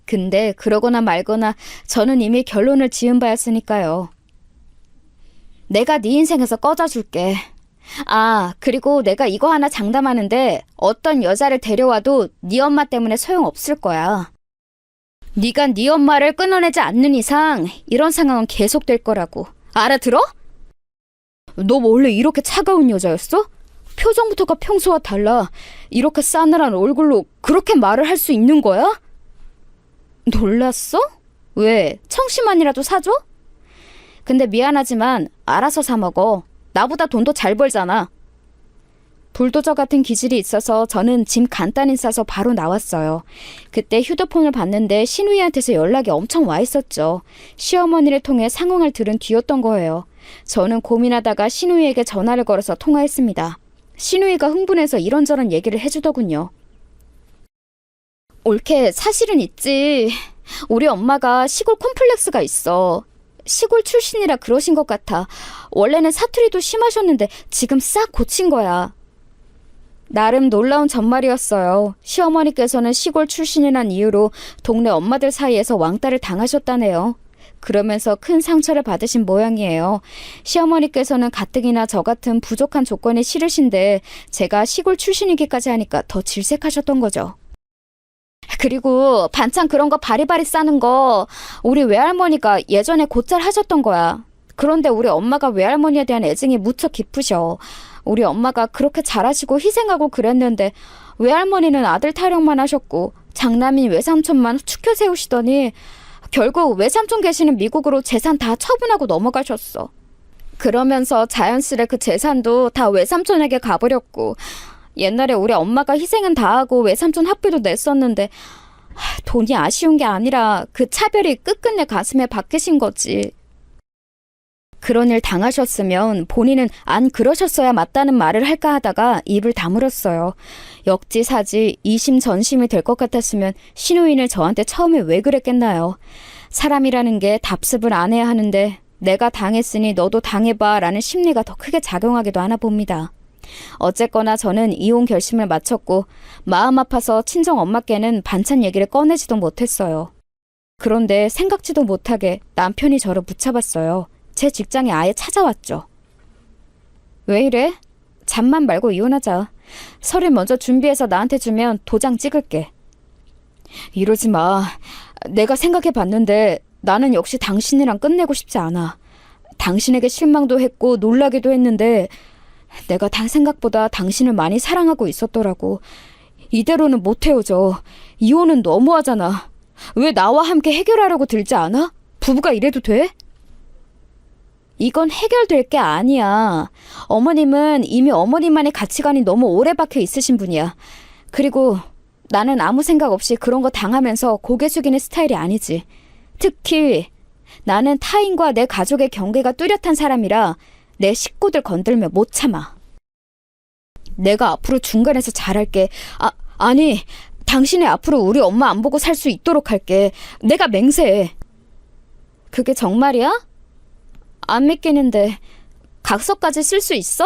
Speaker 2: 근데 그러거나 말거나 저는 이미 결론을 지은 바였으니까요. 내가 네 인생에서 꺼져줄게. 아, 그리고 내가 이거 하나 장담하는데 어떤 여자를 데려와도 네 엄마 때문에 소용없을 거야. 네가 네 엄마를 끊어내지 않는 이상 이런 상황은 계속될 거라고. 알아들어? 너 원래 이렇게 차가운 여자였어? 표정부터가 평소와 달라. 이렇게 싸늘한 얼굴로 그렇게 말을 할 수 있는 거야? 놀랐어? 왜? 청심환이라도 사줘? 근데 미안하지만 알아서 사 먹어. 나보다 돈도 잘 벌잖아. 불도저 같은 기질이 있어서 저는 짐 간단히 싸서 바로 나왔어요. 그때 휴대폰을 봤는데 신우이한테서 연락이 엄청 와 있었죠. 시어머니를 통해 상황을 들은 뒤였던 거예요. 저는 고민하다가 신우이에게 전화를 걸어서 통화했습니다. 신우이가 흥분해서 이런저런 얘기를 해주더군요. 옳게 사실은 있지. 우리 엄마가 시골 콤플렉스가 있어. 시골 출신이라 그러신 것 같아. 원래는 사투리도 심하셨는데 지금 싹 고친 거야. 나름 놀라운 전말이었어요. 시어머니께서는 시골 출신이란 이유로 동네 엄마들 사이에서 왕따를 당하셨다네요. 그러면서 큰 상처를 받으신 모양이에요. 시어머니께서는 가뜩이나 저 같은 부족한 조건이 싫으신데 제가 시골 출신이기까지 하니까 더 질색하셨던 거죠. 그리고 반찬 그런 거 바리바리 싸는 거 우리 외할머니가 예전에 곧잘 하셨던 거야. 그런데 우리 엄마가 외할머니에 대한 애증이 무척 깊으셔. 우리 엄마가 그렇게 잘하시고 희생하고 그랬는데 외할머니는 아들 타령만 하셨고 장남인 외삼촌만 축혀 세우시더니 결국 외삼촌 계시는 미국으로 재산 다 처분하고 넘어가셨어. 그러면서 자연스레 그 재산도 다 외삼촌에게 가버렸고 옛날에 우리 엄마가 희생은 다 하고 외삼촌 학비도 냈었는데 돈이 아쉬운 게 아니라 그 차별이 끝끝내 가슴에 박히신 거지. 그런 일 당하셨으면 본인은 안 그러셨어야 맞다는 말을 할까 하다가 입을 다물었어요. 역지사지 이심전심이 될 것 같았으면 신우이는 저한테 처음에 왜 그랬겠나요. 사람이라는 게 답습을 안 해야 하는데 내가 당했으니 너도 당해봐 라는 심리가 더 크게 작용하기도 하나 봅니다. 어쨌거나 저는 이혼 결심을 마쳤고 마음 아파서 친정 엄마께는 반찬 얘기를 꺼내지도 못했어요. 그런데 생각지도 못하게 남편이 저를 붙잡았어요. 제 직장에 아예 찾아왔죠. 왜 이래? 잠만 말고 이혼하자. 서류 먼저 준비해서 나한테 주면 도장 찍을게. 이러지 마. 내가 생각해봤는데 나는 역시 당신이랑 끝내고 싶지 않아. 당신에게 실망도 했고 놀라기도 했는데 내가 생각보다 당신을 많이 사랑하고 있었더라고. 이대로는 못 헤어져. 이혼은 너무하잖아. 왜 나와 함께 해결하려고 들지 않아? 부부가 이래도 돼? 이건 해결될 게 아니야. 어머님은 이미 어머님만의 가치관이 너무 오래 박혀 있으신 분이야. 그리고 나는 아무 생각 없이 그런 거 당하면서 고개 숙이는 스타일이 아니지. 특히 나는 타인과 내 가족의 경계가 뚜렷한 사람이라 내 식구들 건들면 못 참아. 내가 앞으로 중간에서 잘할게. 아니, 당신이 앞으로 우리 엄마 안 보고 살 수 있도록 할게. 내가 맹세해. 그게 정말이야? 안 믿기는데 각서까지 쓸 수 있어?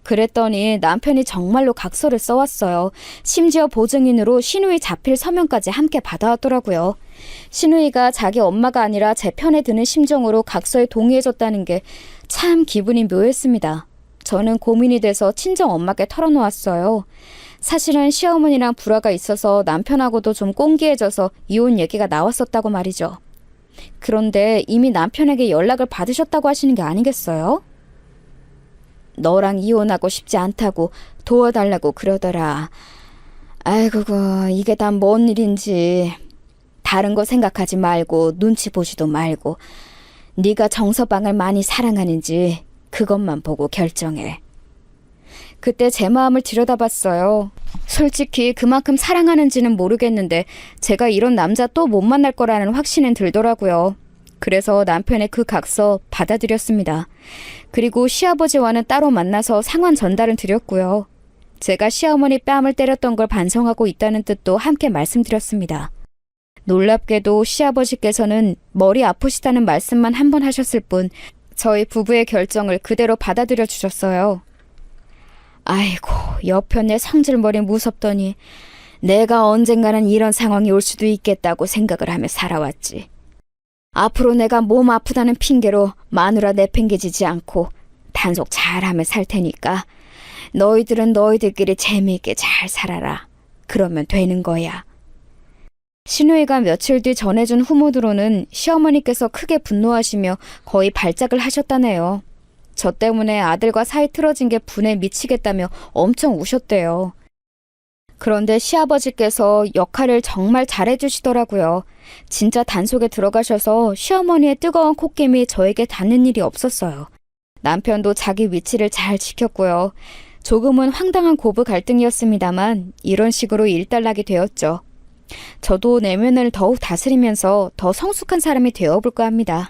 Speaker 2: 그랬더니 남편이 정말로 각서를 써왔어요. 심지어 보증인으로 신우이 자필 서명까지 함께 받아왔더라고요. 신우이가 자기 엄마가 아니라 제 편에 드는 심정으로 각서에 동의해줬다는 게 참 기분이 묘했습니다. 저는 고민이 돼서 친정 엄마께 털어놓았어요. 사실은 시어머니랑 불화가 있어서 남편하고도 좀 꽁기해져서 이혼 얘기가 나왔었다고 말이죠. 그런데 이미 남편에게 연락을 받으셨다고 하시는 게 아니겠어요? 너랑 이혼하고 싶지 않다고 도와달라고 그러더라. 아이고, 이게 다 뭔 일인지. 다른 거 생각하지 말고 눈치 보지도 말고 네가 정서방을 많이 사랑하는지 그것만 보고 결정해. 그때 제 마음을 들여다봤어요. 솔직히 그만큼 사랑하는지는 모르겠는데 제가 이런 남자 또 못 만날 거라는 확신은 들더라고요. 그래서 남편의 그 각서 받아들였습니다. 그리고 시아버지와는 따로 만나서 상황 전달은 드렸고요. 제가 시어머니 뺨을 때렸던 걸 반성하고 있다는 뜻도 함께 말씀드렸습니다. 놀랍게도 시아버지께서는 머리 아프시다는 말씀만 한 번 하셨을 뿐 저희 부부의 결정을 그대로 받아들여 주셨어요. 아이고, 여편네 성질머리 무섭더니 내가 언젠가는 이런 상황이 올 수도 있겠다고 생각을 하며 살아왔지. 앞으로 내가 몸 아프다는 핑계로 마누라 내팽개치지 않고 단속 잘하며 살 테니까 너희들은 너희들끼리 재미있게 잘 살아라. 그러면 되는 거야. 신우이가 며칠 뒤 전해준 후문으로는 시어머니께서 크게 분노하시며 거의 발작을 하셨다네요. 저 때문에 아들과 사이 틀어진 게 분에 미치겠다며 엄청 우셨대요. 그런데 시아버지께서 역할을 정말 잘해주시더라고요. 진짜 단속에 들어가셔서 시어머니의 뜨거운 콧김이 저에게 닿는 일이 없었어요. 남편도 자기 위치를 잘 지켰고요. 조금은 황당한 고부 갈등이었습니다만 이런 식으로 일단락이 되었죠. 저도 내면을 더욱 다스리면서 더 성숙한 사람이 되어볼까 합니다.